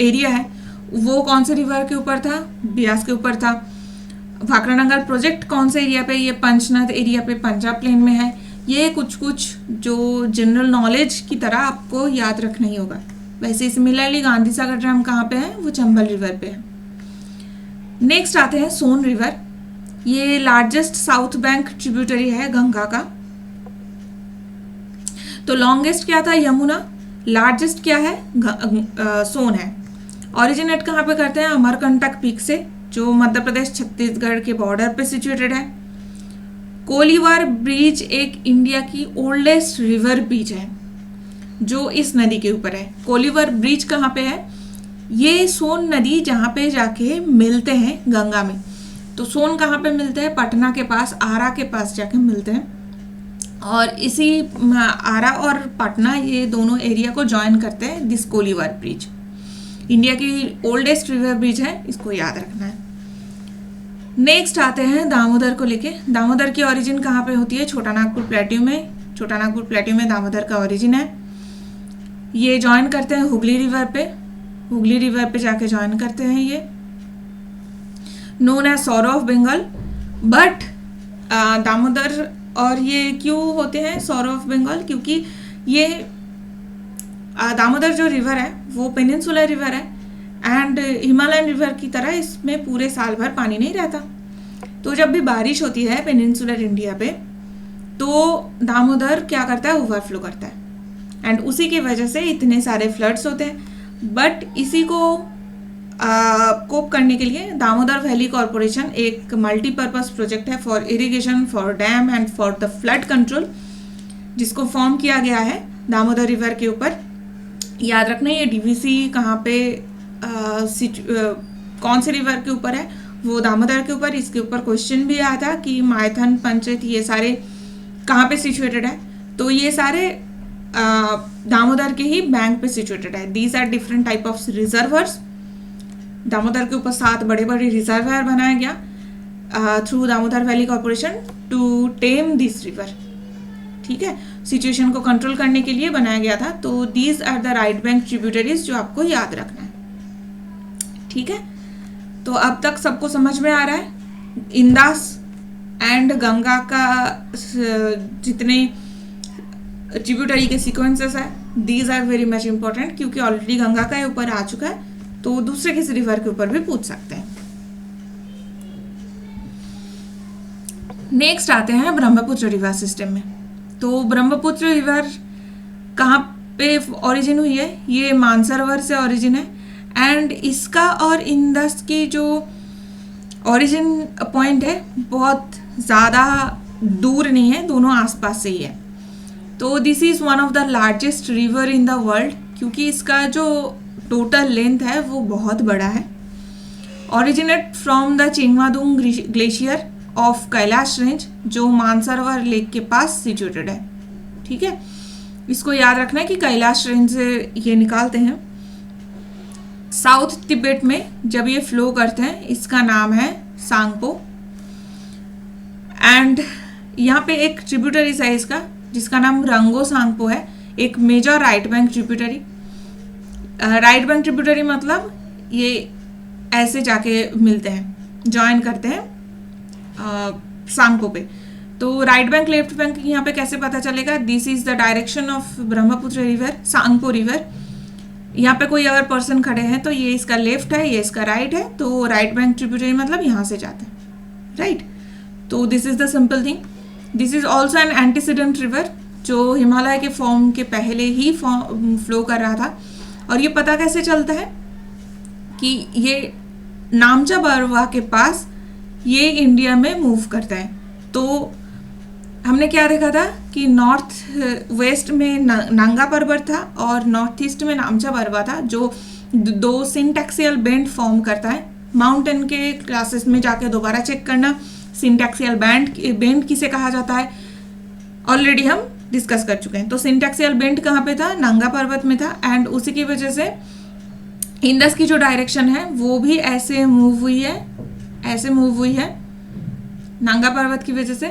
एरिया है, वो कौन से रिवर के ऊपर था, ब्यास के ऊपर था। भाखड़ा नंगल प्रोजेक्ट कौन से एरिया पे, ये पंचनद एरिया पे पंजाब प्लेन में है। ये कुछ कुछ जो जनरल नॉलेज की तरह आपको याद रखना ही होगा। वैसे सिमिलरली गांधी सागर डैम कहाँ पे है, वो चंबल रिवर पे है। नेक्स्ट आते हैं सोन रिवर। ये लार्जेस्ट साउथ बैंक ट्रिब्यूटरी है गंगा का। तो लॉन्गेस्ट क्या था, यमुना। लार्जेस्ट क्या है, सोन है। ओरिजिनेट कहाँ पे करते हैं, अमरकंटक पीक से, जो मध्य प्रदेश छत्तीसगढ़ के बॉर्डर पे सिचुएटेड है। कोलीवार ब्रिज एक इंडिया की ओल्डेस्ट रिवर ब्रिज है जो इस नदी के ऊपर है। कोलीवार ब्रिज कहाँ पे है, ये सोन नदी जहाँ पे जाके मिलते हैं गंगा में। तो सोन कहाँ पे मिलते हैं, पटना के पास, आरा के पास जाके मिलते हैं। और इसी आरा और पटना ये दोनों एरिया को ज्वाइन करते हैं दिस कोलीवार ब्रिज। इंडिया की ओल्डेस्ट रिवर ब्रिज है, इसको याद रखना है। नेक्स्ट आते हैं दामोदर को लेके। दामोदर की ओरिजिन कहाँ पे होती है, छोटा नागपुर प्लेट्यू में। छोटा नागपुर प्लेट्यू में दामोदर का ओरिजिन है। ये ज्वाइन करते हैं हुगली रिवर पे, हुगली रिवर पे जाके ज्वाइन करते हैं ये, नोन एज सौर ऑफ बंगाल। बट दामोदर और ये क्यों होते हैं सौर ऑफ बंगाल, क्योंकि ये दामोदर जो रिवर है वो पेनिनसुलर रिवर है एंड हिमालयन रिवर की तरह इसमें पूरे साल भर पानी नहीं रहता। तो जब भी बारिश होती है पेनिनसुलर इंडिया पे तो दामोदर क्या करता है, ओवरफ्लो करता है एंड उसी की वजह से इतने सारे फ्लड्स होते हैं। बट इसी को कोप करने के लिए दामोदर वैली कॉरपोरेशन एक मल्टीपर्पज़ प्रोजेक्ट है for irrigation, for dam and for the flood control, जिसको फॉर्म किया गया है दामोदर रिवर के ऊपर। याद रखना ये डीवीसी कहाँ पे कौन से रिवर के ऊपर है, वो दामोदर के ऊपर। इसके ऊपर क्वेश्चन भी आया था कि मायथन, पंचेत ये सारे कहाँ पे सिचुएटेड है, तो ये सारे दामोदर के ही बैंक पे सिचुएटेड है। These are different type of reservoirs. Damodar के ऊपर 7 बड़े बड़े रिजर्वायर बनाया गया through Damodar valley corporation to tame this river. ठीक है, सिचुएशन को कंट्रोल करने के लिए बनाया गया था। तो these are the right bank tributaries जो आपको याद रखना है। ठीक है, तो अब तक सबको समझ में आ रहा है इंदास एंड गंगा का जितने ट्रिब्यूटरी के सीक्वेंसेस है, these are very much important, क्योंकि ऑलरेडी गंगा का ऊपर आ चुका है तो दूसरे किसी रिवर के ऊपर भी पूछ सकते हैं। नेक्स्ट आते हैं ब्रह्मपुत्र रिवर सिस्टम में। तो ब्रह्मपुत्र रिवर कहाँ पे ओरिजिन हुई है, ये मानसरोवर से ओरिजिन है एंड इसका और इंदस की जो ओरिजिन पॉइंट है बहुत ज़्यादा दूर नहीं है, दोनों आसपास से ही है। तो this is one of the largest river in the world, क्योंकि इसका जो टोटल लेंथ है वो बहुत बड़ा है। Originate from the Chemayungdung glacier of Kailash range जो मानसरोवर लेक के पास सिचुएटेड है। ठीक है, इसको याद रखना है कि कैलाश रेंज से ये निकालते हैं। साउथ तिब्बत में जब ये फ्लो करते हैं इसका नाम है सांगपो एंड यहाँ पे एक ट्रिब्यूटरी है इसका जिसका नाम रंगो सांगपो है, एक major right bank tributary. Right bank tributary मतलब ये ऐसे जाके मिलते हैं, ज्वाइन करते हैं सांगपो पे। तो राइट बैंक लेफ्ट बैंक यहाँ पे कैसे पता चलेगा, this is the direction of Brahmaputra river, Tsangpo river. यहाँ पे कोई अगर पर्सन खड़े हैं तो ये इसका लेफ्ट है, ये इसका राइट है, तो राइट बैंक ट्रिब्यूटरी मतलब यहाँ से जाते हैं, राइट। तो this is the simple thing. This is also an antecedent river जो हिमालय के फॉर्म के पहले ही फ्लो कर रहा था। और ये पता कैसे चलता है कि ये नामचा बरवा के पास ये इंडिया में मूव करता है। तो हमने क्या देखा था कि नॉर्थ वेस्ट में नंगा पर्वत था और नॉर्थ ईस्ट में नामचा बरवा था, जो 2 सिंटैक्सियल बेंड फॉर्म करता है। माउंटेन के क्लासेस में जाके दोबारा चेक करना सिंटैक्सियल बेंड किसे कहा जाता है, ऑलरेडी हम डिस्कस कर चुके हैं। तो सिंटैक्सियल बेंड कहाँ पे था, नंगा पर्वत में था एंड उसी की वजह से इंडस की जो डायरेक्शन है वो भी ऐसे मूव हुई है, ऐसे मूव हुई है नंगा पर्वत की वजह से,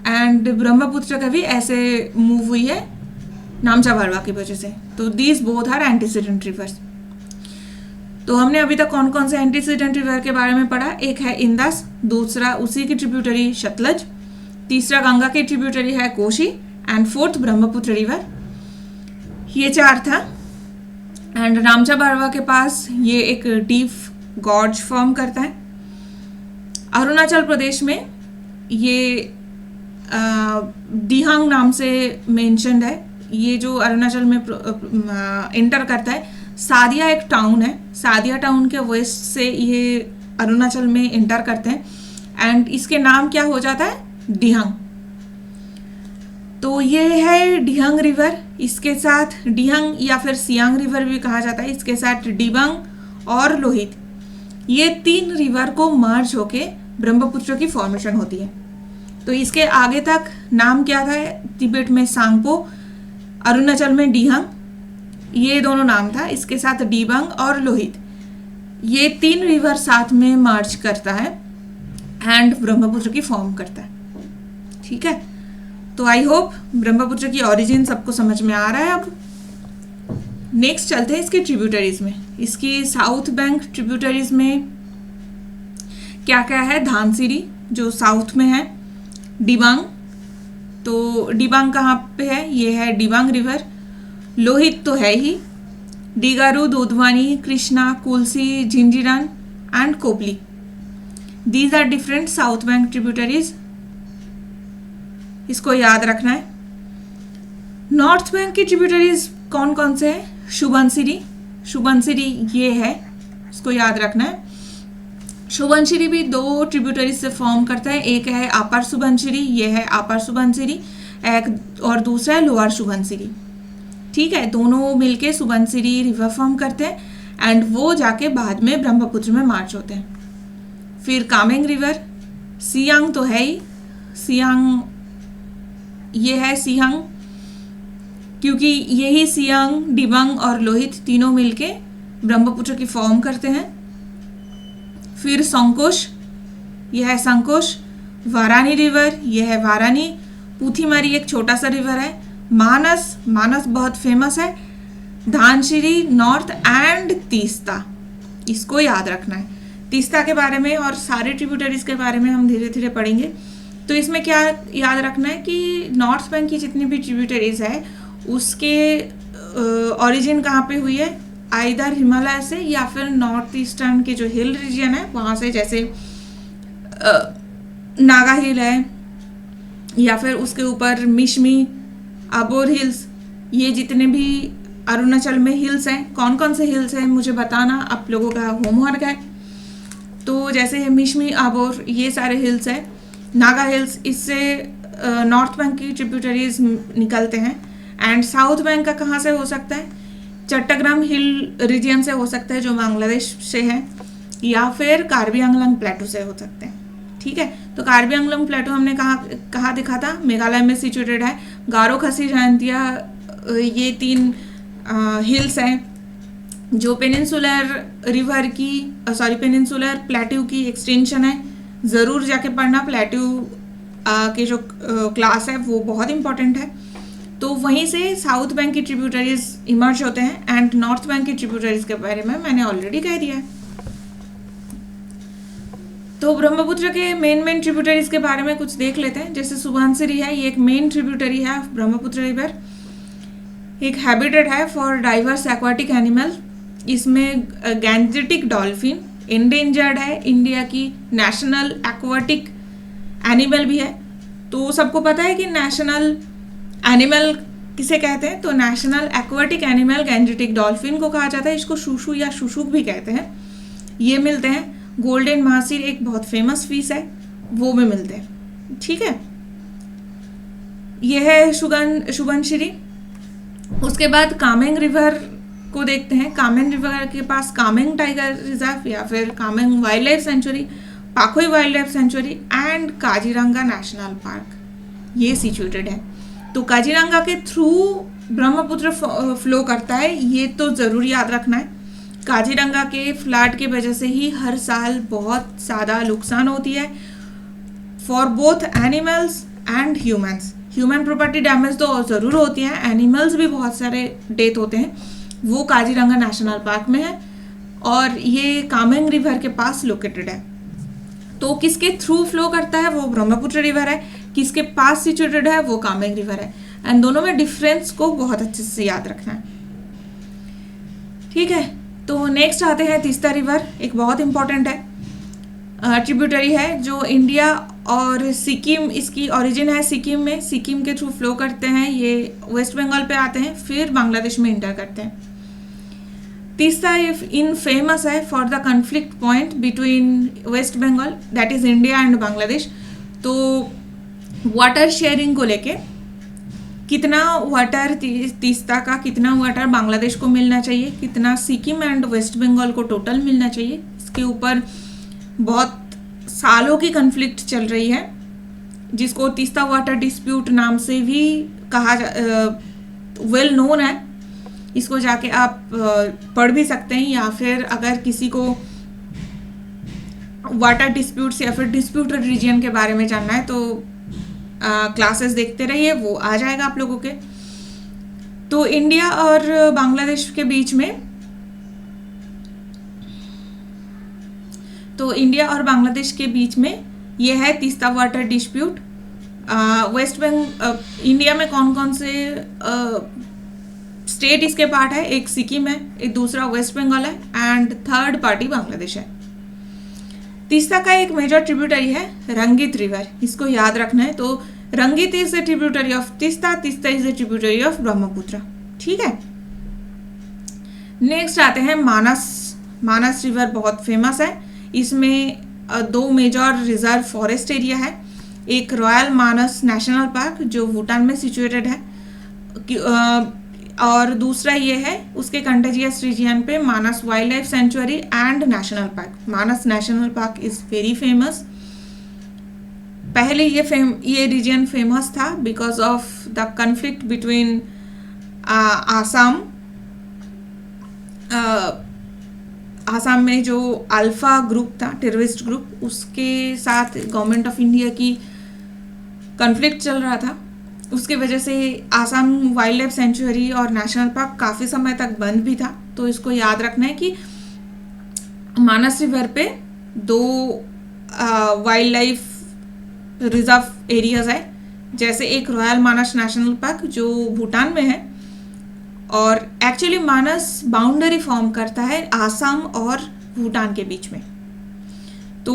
एंड ब्रह्मपुत्र का भी ऐसे मूव हुई है नामचा बरवा की वजह से। तो these both are antecedent rivers. तो हमने अभी तक कौन कौन से एंटीसीडेंट रिवर के बारे में पढ़ा, एक है इंदस, दूसरा उसी की ट्रिब्यूटरी सतलज, तीसरा गंगा की ट्रिब्यूटरी है Kosi and fourth Brahmaputra river. ये 4 था एंड नामचा बरवा के पास ये एक डीप गॉर्ज फॉर्म करता है। अरुणाचल प्रदेश में ये दिहांग नाम से मेंशन्ड है। ये जो अरुणाचल में एंटर करता है, सादिया एक टाउन है, सादिया टाउन के वेस्ट से ये अरुणाचल में एंटर करते हैं एंड इसके नाम क्या हो जाता है, दिहांग। तो ये है डिहंग रिवर, इसके साथ डिहंग या फिर सियांग रिवर भी कहा जाता है, इसके साथ डिबंग और लोहित, ये 3 रिवर को मर्ज होके ब्रह्मपुत्र की फॉर्मेशन होती है। तो इसके आगे तक नाम क्या था, तिब्बत में सांगपो, अरुणाचल में डिहंग, ये दोनों नाम था, इसके साथ डिबंग और लोहित, ये 3 रिवर साथ में मर्ज करता है एंड ब्रह्मपुत्र की फॉर्म करता है। ठीक है, तो आई होप ब्रह्मपुत्र की ओरिजिन सबको समझ में आ रहा है। अब नेक्स्ट चलते हैं इसके ट्रिब्यूटरीज में। इसकी साउथ बैंक ट्रिब्यूटरीज में क्या क्या है? धानसिरी जो साउथ में है, डिबांग, तो डिबांग कहाँ पे है? ये है डिबांग रिवर। लोहित तो है ही, Digaru, Dodwani, Krishna, Kulsi, Jhinjiram and Kopili. These are different south bank tributaries, इसको याद रखना है। नॉर्थ बैंक की ट्रिब्यूटरीज कौन कौन से हैं? सुबनसिरी, सुबनसिरी ये है, इसको याद रखना है। सुबनसिरी भी दो ट्रिब्यूटरीज से फॉर्म करता है, एक है अपर सुबनसिरी, ये है अपर सुबनसिरी, एक और दूसरा है लोअर सुबनसिरी। ठीक है, दोनों मिलके सुबनसिरी रिवर फॉर्म करते हैं एंड वो जाके बाद में ब्रह्मपुत्र में मार्च होते हैं। फिर कामेंग रिवर, सियांग तो है ही, सियांग ये है सियांग, क्योंकि यही सियांग, डिबांग और लोहित तीनों मिलके ब्रह्मपुत्र की फॉर्म करते हैं। फिर संकोश, यह है संकोश। वारानी रिवर, यह है वारानी। पूथीमारी एक छोटा सा रिवर है। मानस, मानस बहुत फेमस है। धानसिरी नॉर्थ एंड तीस्ता, इसको याद रखना है। तीस्ता के बारे में और सारे ट्रिब्यूटरीज के बारे में हम धीरे धीरे पढ़ेंगे। तो इसमें क्या याद रखना है कि नॉर्थ बैंक की जितनी भी ट्रिब्यूटरीज है उसके ओरिजिन कहाँ पे हुई है? आइदर हिमालय से या फिर नॉर्थ ईस्टर्न के जो हिल रीजन है वहाँ से, जैसे नागा हिल है या फिर उसके ऊपर मिशमी, अबोर हिल्स, ये जितने भी अरुणाचल में हिल्स हैं, कौन कौन से हिल्स हैं मुझे बताना, आप लोगों का होमवर्क है। तो जैसे मिशमी, अबोर, ये सारे हिल्स हैं। नागा हिल्स, इससे नॉर्थ बैंक की ट्रिब्यूटरीज निकलते हैं। एंड साउथ बैंक का कहाँ से हो सकता है? चट्टग्राम हिल रीजन से हो सकता है जो बांग्लादेश से है, या फिर कार्बी आंगलोंग प्लेटू से हो सकते हैं। ठीक है, तो कार्बी आंगलोंग प्लेटू हमने कहाँ देखा था? मेघालय में सिचुएटेड है। गारो, खसी, जयंतिया, ये तीन हिल्स हैं जो पेनिनसुलर रिवर की पेनिनसुलर प्लेट्यू की एक्सटेंशन है। ज़रूर जाके पढ़ना, प्लेट्यू के जो क्लास है वो बहुत इंपॉर्टेंट है। तो वहीं से साउथ बैंक की ट्रिब्यूटरीज इमर्ज होते हैं एंड नॉर्थ बैंक की ट्रिब्यूटरीज के बारे में मैंने ऑलरेडी कह दिया है। तो ब्रह्मपुत्र के मेन ट्रिब्यूटरीज के बारे में कुछ देख लेते हैं। जैसे सुबनसिरी है, ये एक मेन ट्रिब्यूटरी है ब्रह्मपुत्र रिवर। एक हैबिटेट है फॉर डाइवर्स एक्वाटिक एनिमल, इसमें गैंजेटिक डॉल्फिन एंडेंजर्ड है, इंडिया की नेशनल एक्वाटिक एनिमल भी है। तो सबको पता है कि नेशनल एनिमल किसे कहते हैं? तो national aquatic animal Gangetic dolphin को कहा जाता है। इसको शुशु या शुशुक भी कहते हैं। ये मिलते हैं। गोल्डन महासीर एक बहुत फेमस फिश है, वो भी मिलते हैं। ठीक है, ये है सुबनसिरी। उसके बाद कामेंग रिवर को देखते हैं। कामेंग रिवर के पास कामेंग टाइगर रिजर्व या फिर Kameng wild life sanctuary, Pakhui wild life sanctuary and Kaziranga national park ये सिचुएटेड है। तो काजीरंगा के थ्रू ब्रह्मपुत्र फ्लो करता है, ये तो ज़रूर याद रखना है। काजीरंगा के फ्लड की वजह से ही हर साल बहुत ज़्यादा नुकसान होती है for both animals and humans. Human property damage तो ज़रूर होती है, एनिमल्स भी बहुत सारे डेथ होते हैं। वो काजीरंगा नेशनल पार्क में है और ये कामेंग रिवर के पास लोकेटेड है। तो किसके थ्रू फ्लो करता है? वो ब्रह्मपुत्र रिवर है। किसके पास सिचुएटेड है? वो कामेंग रिवर है। एंड दोनों में डिफरेंस को बहुत अच्छे से याद रखना है। ठीक है, तो नेक्स्ट आते हैं तीस्ता रिवर। एक बहुत इंपॉर्टेंट है, ट्रिब्यूटरी है जो इंडिया और सिक्किम, इसकी ओरिजिन है सिक्किम में, सिक्किम के थ्रू फ्लो करते हैं। ये वेस्ट बंगाल पे आते हैं, फिर बांग्लादेश में इंटर करते हैं। तीस्ता इन फेमस है for the conflict point between West Bengal that is India and Bangladesh. तो वाटर शेयरिंग को लेके कितना वाटर तीस्ता का, कितना वाटर बांग्लादेश को मिलना चाहिए, कितना सिक्किम एंड वेस्ट बंगाल को टोटल मिलना चाहिए, इसके ऊपर बहुत सालों की कन्फ्लिक्ट चल रही है, जिसको तीस्ता वाटर डिस्प्यूट नाम से भी कहा वेल नोन है। इसको जाके आप पढ़ भी सकते हैं, या फिर अगर किसी को वाटर डिस्प्यूट्स या फिर डिस्प्यूटेड रीजन के बारे में जानना है तो क्लासेस देखते रहिए, वो आ जाएगा आप लोगों के। तो इंडिया और बांग्लादेश के बीच में ये है Teesta water dispute. West Bengal India में कौन कौन से स्टेट इसके पार्ट है? एक सिक्किम है, एक दूसरा वेस्ट बंगाल है एंड थर्ड पार्टी बांग्लादेश है। तीस्ता का एक मेजर ट्रिब्यूटरी है रंगित रिवर, इसको याद रखना है। तो Rangit is a tributary of Teesta, Teesta is a tributary of Brahmaputra. ठीक है, नेक्स्ट आते हैं मानस। मानस रिवर बहुत फेमस है। इसमें दो मेजर रिजर्व फॉरेस्ट एरिया है, एक रॉयल मानस नेशनल पार्क जो भूटान में सिचुएटेड है, और दूसरा ये है उसके कंटेजियस रीजन पे Manas wild life sanctuary and national park. Manas national park is very famous. पहले ये रीजन फेमस था because of the conflict between Assam में जो अल्फा ग्रुप था, टेररिस्ट ग्रुप, उसके साथ गवर्नमेंट ऑफ इंडिया की कॉन्फ्लिक्ट चल रहा था। उसके वजह से आसाम वाइल्ड लाइफ सेंचुरी और नेशनल पार्क काफ़ी समय तक बंद भी था। तो इसको याद रखना है कि मानस रिवर पे दो वाइल्ड लाइफ रिजर्व एरियाज है, जैसे एक रॉयल मानस नेशनल पार्क जो भूटान में है, और एक्चुअली मानस बाउंड्री फॉर्म करता है आसाम और भूटान के बीच में। तो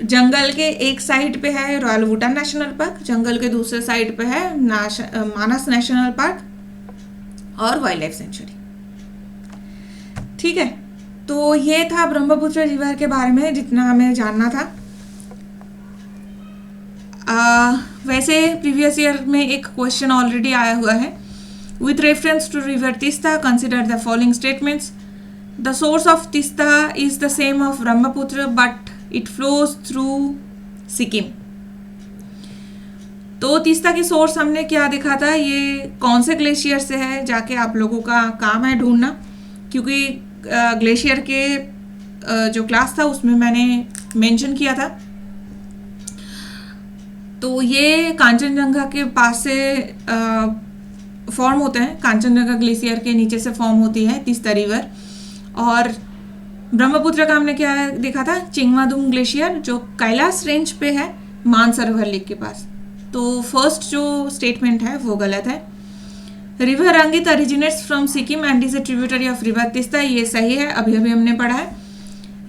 जंगल के एक साइड पे है रॉयल भूटान नेशनल पार्क, जंगल के दूसरे साइड पे है मानस नेशनल पार्क और वाइल्ड लाइफ सेंचुरी। ठीक है, तो ये था ब्रह्मपुत्र रिवर के बारे में जितना हमें जानना था। वैसे प्रीवियस ईयर में एक क्वेश्चन ऑलरेडी आया हुआ है। With reference to river Tista, consider the following statements. The source of Tista is the same of Brahmaputra, but it flows through Sikkim. तो तीस्ता की सोर्स हमने क्या देखा था, ये कौन से ग्लेशियर से है, जाके आप लोगों का काम है ढूंढना, क्योंकि ग्लेशियर के जो क्लास था उसमें मैंने मेंशन किया था। तो ये कांचनजंगा के पास से फॉर्म होते हैं, कांचनजंगा ग्लेशियर के नीचे से फॉर्म होती है तीस्ता रिवर। और ब्रह्मपुत्र का हमने क्या देखा था, चिंगमादुंग ग्लेशियर जो कैलाश रेंज पे है मानसरोवर लेक के पास। तो फर्स्ट जो स्टेटमेंट है वो गलत है। River Rangit originates from Sikkim and is a tributary of river Teesta, ये सही है, अभी अभी हमने पढ़ा है।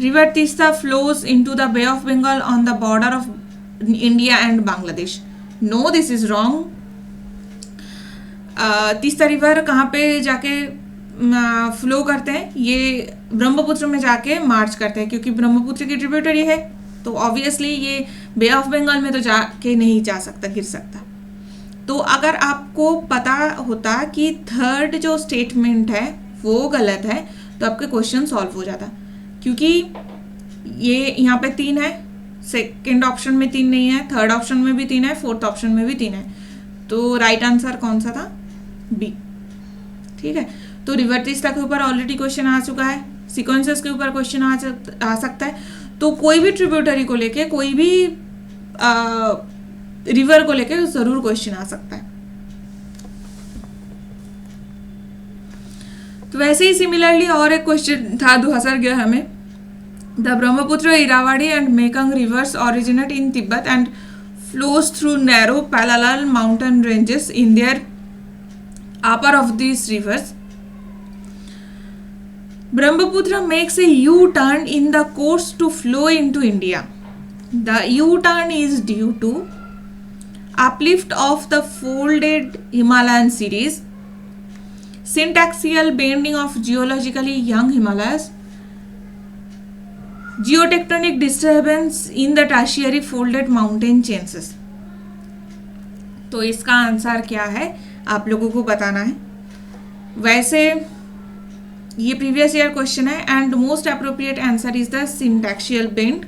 River Teesta flows into the bay of Bengal on the border of India and Bangladesh. No, this is wrong. Teesta river कहाँ पे जाके फ्लो करते हैं, ये ब्रह्मपुत्र में जाके मार्च करते हैं, क्योंकि ब्रह्मपुत्र की ट्रिब्यूटरी है तो ऑब्वियसली ये बे ऑफ बंगाल में तो जाके नहीं जा सकता, गिर सकता। तो अगर आपको पता होता कि थर्ड जो स्टेटमेंट है वो गलत है तो आपके क्वेश्चन सॉल्व हो जाता, क्योंकि ये यहाँ पे 3 है, सेकेंड ऑप्शन में 3 नहीं है, थर्ड ऑप्शन में भी 3 है, फोर्थ ऑप्शन में भी 3 है। तो राइट आंसर कौन सा था? बी। ठीक है, तो रिवर तीस्ता के ऊपर ऑलरेडी क्वेश्चन आ चुका है, सीक्वेंसेस के ऊपर क्वेश्चन आ सकता है। तो कोई भी ट्रिब्यूटरी को लेके, कोई भी रिवर को लेके जरूर क्वेश्चन आ सकता है। तो वैसे ही सिमिलरली और एक क्वेश्चन था 2011 में, the Brahmaputra, Irrawaddy and Mekong rivers originate in Tibet and flows through narrow parallel mountain ranges in their upper of these rivers. Brahmaputra makes a U-turn in the course to flow into India. The U-turn is due to uplift of the folded Himalayan series, syntaxial bending of geologically young Himalayas, geotectonic disturbance in the tertiary folded mountain chains. तो इसका answer क्या है आप लोगों को बताना है। वैसे ये प्रीवियस ईयर क्वेश्चन है and most appropriate answer is the syntactical bend,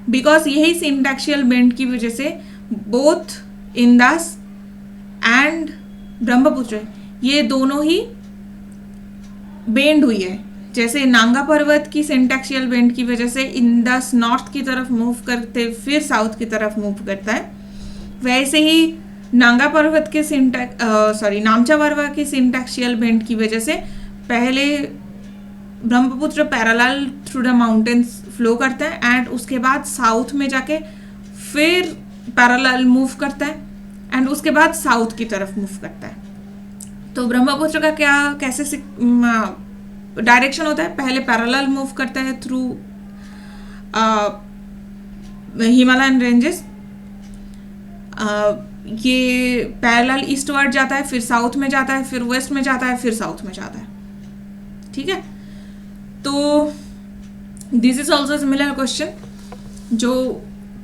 because यही सिंटैक्शियल बेंड की वजह से बोथ इंदस एंड ब्रह्मपुत्र ये दोनों ही बेंड हुई है। जैसे नांगा पर्वत की सिंटैक्शियल बेंड की वजह से इंदस नॉर्थ की तरफ मूव करते फिर साउथ की तरफ मूव करता है, वैसे ही नांगा पर्वत के नामचा पर्वत के सिंटैक्सियल बेंट की वजह से पहले Brahmaputra parallel through the mountains flow करता है एंड उसके बाद साउथ में जाके फिर पैरेलल मूव करता है एंड उसके बाद साउथ की तरफ मूव करता है। तो ब्रह्मपुत्र का कैसे डायरेक्शन होता है, पहले पैरेलल मूव करता है थ्रू हिमालयन रेंजेस, ये पैरेलल ईस्टवर्ड जाता है, फिर साउथ में जाता है, फिर वेस्ट में जाता है, फिर साउथ में जाता है। ठीक है, तो this is also similar question जो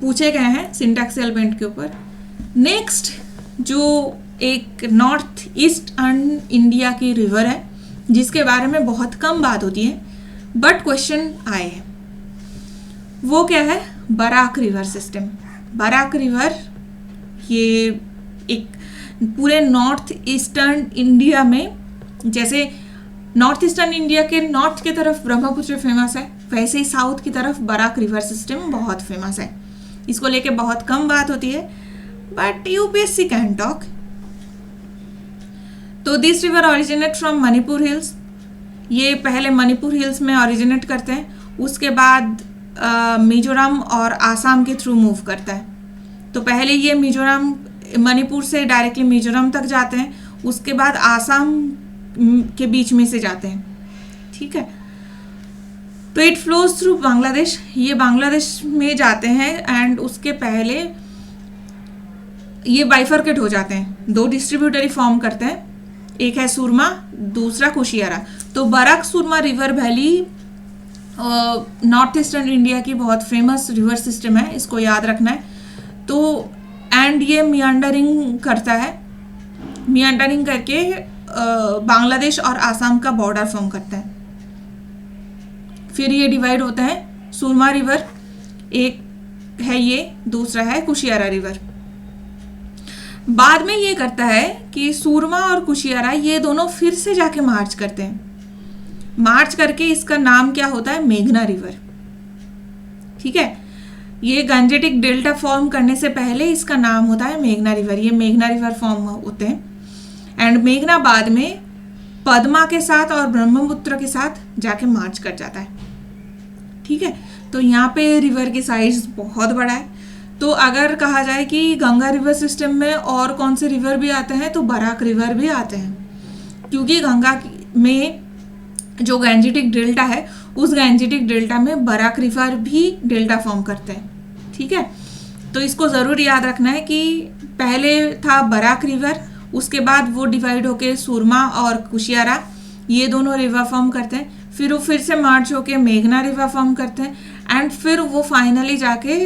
पूछे गए हैं सिंटैक्सियल बेंट के ऊपर। नेक्स्ट जो एक नॉर्थ ईस्टर्न इंडिया की रिवर है जिसके बारे में बहुत कम बात होती है बट क्वेश्चन आए हैं, वो क्या है? Barak river system. Barak river ये एक पूरे नॉर्थ ईस्टर्न इंडिया में, जैसे नॉर्थ ईस्टर्न इंडिया के नॉर्थ की तरफ ब्रह्मपुत्र फेमस है, वैसे ही साउथ की तरफ बराक रिवर सिस्टम बहुत फेमस है। इसको लेके बहुत कम बात होती है बट यूपीएससी कैन टॉक। तो this river originate from Manipur hills. ये पहले मणिपुर हिल्स में ऑरिजिनेट करते हैं, उसके बाद मिजोरम और आसाम के थ्रू मूव करता है। तो पहले ये मिजोरम मणिपुर से डायरेक्टली मिजोरम तक जाते हैं, उसके बाद आसाम के बीच में से जाते हैं। ठीक है, तो इट फ्लोज थ्रू बांग्लादेश। ये बांग्लादेश में जाते हैं एंड उसके पहले ये बाइफर्केट हो जाते हैं, दो डिस्ट्रीब्यूटरी फॉर्म करते हैं, एक है सुरमा, दूसरा कुशियारा। तो Barak Surma river valley north eastern India की बहुत फेमस रिवर सिस्टम है, इसको याद रखना है। तो एंड ये मियांडरिंग करता है, मियांडरिंग करके बांग्लादेश और आसाम का बॉर्डर फॉर्म करता है। फिर ये डिवाइड होता है, सुरमा रिवर एक है, ये दूसरा है कुशियारा रिवर। बाद में ये करता है कि सुरमा और कुशियारा ये दोनों फिर से जाके मार्च करते हैं, मार्च करके इसका नाम क्या होता है? मेघना रिवर। ठीक है, ये गंजेटिक डेल्टा फॉर्म करने से पहले इसका नाम होता है मेघना रिवर। ये मेघना रिवर फॉर्म होते हैं एंड मेघना बाद में पद्मा के साथ और ब्रह्मपुत्र के साथ जाके मार्च कर जाता है। ठीक है, तो यहाँ पे रिवर की साइज बहुत बड़ा है। तो अगर कहा जाए कि गंगा रिवर सिस्टम में और कौन से रिवर भी आते हैं, तो बराक रिवर भी आते हैं, क्योंकि गंगा में जो गैंजेटिक डेल्टा है उस गैंजेटिक डेल्टा में बराक रिवर भी डेल्टा फॉर्म करते हैं। ठीक है, तो इसको ज़रूर याद रखना है कि पहले था बराक रिवर, उसके बाद वो डिवाइड होके सुरमा और कुशियारा ये दोनों रिवर फॉर्म करते हैं, फिर वो फिर से मार्च होके मेघना रिवर फॉर्म करते हैं एंड फिर वो फाइनली जाके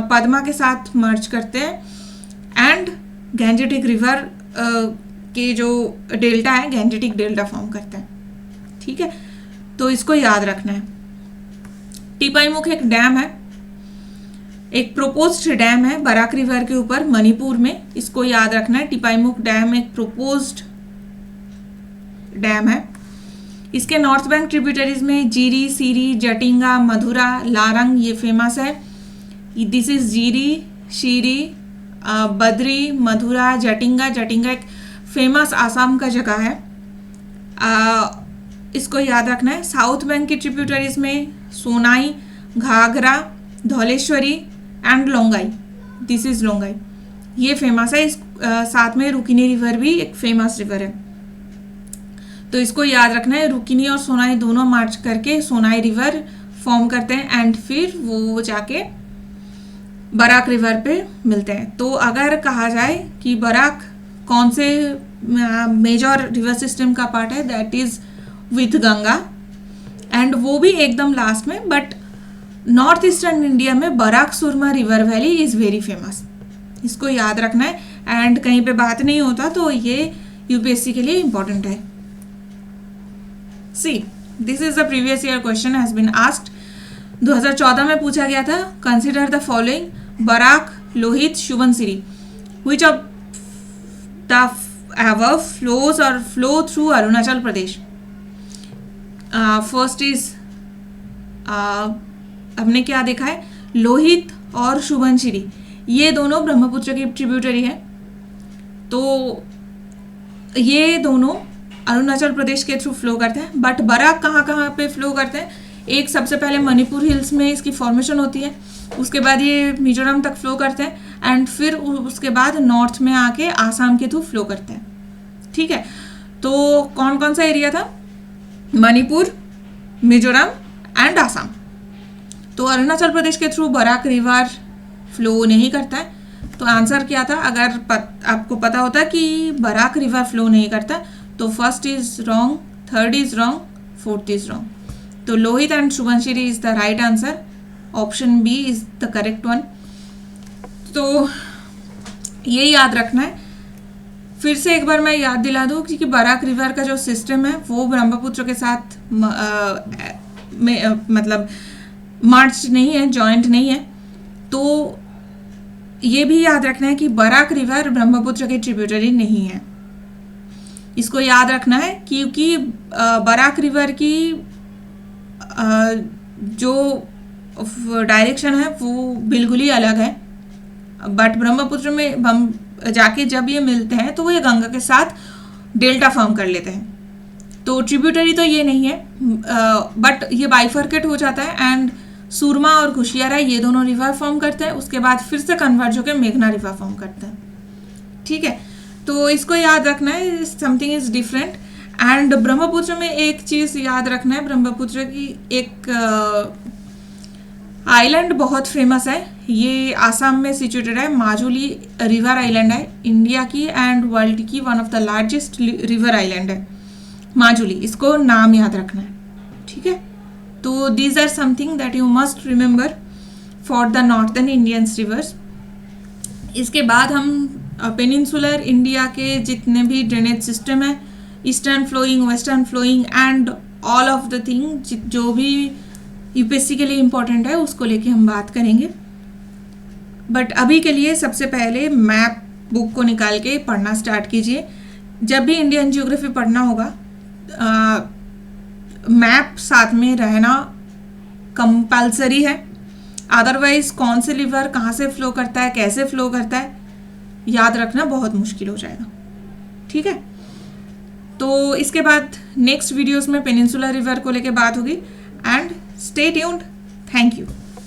पद्मा के साथ मर्ज करते हैं एंड गैंजेटिक रिवर के जो डेल्टा है गैंजेटिक डेल्टा फॉर्म करते हैं। ठीक है, तो इसको याद रखना है। टिपाईमुख एक डैम है, एक प्रोपोज्ड डैम है बराक रिवर के ऊपर मणिपुर में, इसको याद रखना है। टिपाईमुख डैम एक प्रोपोज्ड डैम है। इसके नॉर्थ बैंक ट्रिब्यूटरीज में जीरी, सीरी, जटिंगा, मधुरा, लारंग ये फेमस है। दिस इज जीरी, शीरी, बद्री, मधुरा, जटिंगा। जटिंगा एक फेमस आसाम का जगह है, इसको याद रखना है। साउथ बैंक की ट्रिब्यूटरीज में Sonai, Ghaghra, Dhaleswari and Longai, this is Longai, ये फेमस है। इस साथ में रुकिनी रिवर भी एक फेमस रिवर है, तो इसको याद रखना है। रुकिनी और सोनाई दोनों मार्च करके सोनाई रिवर फॉर्म करते हैं एंड फिर वो जाके बराक रिवर पे मिलते हैं। तो अगर कहा जाए कि बराक कौन से मेजर रिवर सिस्टम का पार्ट है, that is with Ganga and वो भी एकदम लास्ट में। बट नॉर्थ ईस्टर्न इंडिया में Barak Surma river valley is very famous, इसको याद रखना है एंड कहीं पे बात नहीं होता तो ये यूपीएससी के लिए इंपॉर्टेंट है। See this is the previous year question has been asked, 2014 में पूछा गया था। Consider the following Barak, Lohit, Subansiri, which of the above flows or flow through Arunachal Pradesh. First is हमने क्या देखा है, लोहित और सुबनसिरी ये दोनों ब्रह्मपुत्र की ट्रिब्यूटरी है। तो ये दोनों अरुणाचल प्रदेश के थ्रू फ्लो करते हैं। बट बराक कहाँ कहाँ पे फ्लो करते हैं? एक सबसे पहले मणिपुर हिल्स में इसकी फॉर्मेशन होती है, उसके बाद ये मिजोरम तक फ्लो करते हैं एंड फिर उसके बाद नॉर्थ में आके आसाम के थ्रू फ्लो करते हैं। ठीक है, तो कौन कौन सा एरिया था? मणिपुर, मिजोरम एंड आसाम। तो अरुणाचल प्रदेश के थ्रू बराक रिवर फ्लो नहीं करता है। तो आंसर क्या था? अगर आपको पता होता कि बराक रिवर फ्लो नहीं करता तो first is wrong, third is wrong, fourth is wrong. तो Lohit and Subansiri is the right answer. Option B is the correct one. तो ये याद रखना है। फिर से एक बार मैं याद दिला दूँ कि बराक रिवर का जो सिस्टम है वो ब्रह्मपुत्र के साथ मतलब मार्च नहीं है, जॉइंट नहीं है। तो ये भी याद रखना है कि बराक रिवर ब्रह्मपुत्र के ट्रिब्यूटरी नहीं है। इसको याद रखना है क्योंकि बराक रिवर की जो डायरेक्शन है वो बिल्कुल ही अलग है। बट ब्रह्मपुत्र में हम जाके जब ये मिलते हैं तो वो ये गंगा के साथ डेल्टा फॉर्म कर लेते हैं। तो ट्रिब्यूटरी तो ये नहीं है, बट ये बाइफर्केट हो जाता है एंड सूरमा और कुशियारा ये दोनों रिवर फॉर्म करते हैं। उसके बाद फिर से कन्वर्ज होकर मेघना रिवर फॉर्म करते हैं। ठीक है, तो इसको याद रखना है, something is different. And Brahmaputra में एक चीज़ याद रखना है, ब्रह्मपुत्र की एक आइलैंड बहुत फेमस है, ये आसाम में सिचुएटेड है। माजुली रिवर आइलैंड है, इंडिया की एंड वर्ल्ड की one of the largest river island है माजुली। इसको नाम याद रखना है। ठीक है, तो these are something that you must remember for the northern Indians rivers. इसके बाद हम पेनिनसुलर इंडिया के जितने भी ड्रेनेज सिस्टम है, eastern flowing, western flowing and all of the thing जो भी यूपीएससी के लिए इम्पोर्टेंट है उसको लेके हम बात करेंगे। बट अभी के लिए सबसे पहले मैप बुक को निकाल के पढ़ना स्टार्ट कीजिए। जब भी इंडियन ज्योग्राफी पढ़ना होगा मैप साथ में रहना कंपल्सरी है। अदरवाइज कौन से रिवर कहाँ से फ्लो करता है, कैसे फ्लो करता है, याद रखना बहुत मुश्किल हो जाएगा। ठीक है, तो इसके बाद नेक्स्ट वीडियोस में पेनिनसुलर रिवर को लेके बात होगी। And stay tuned. Thank you.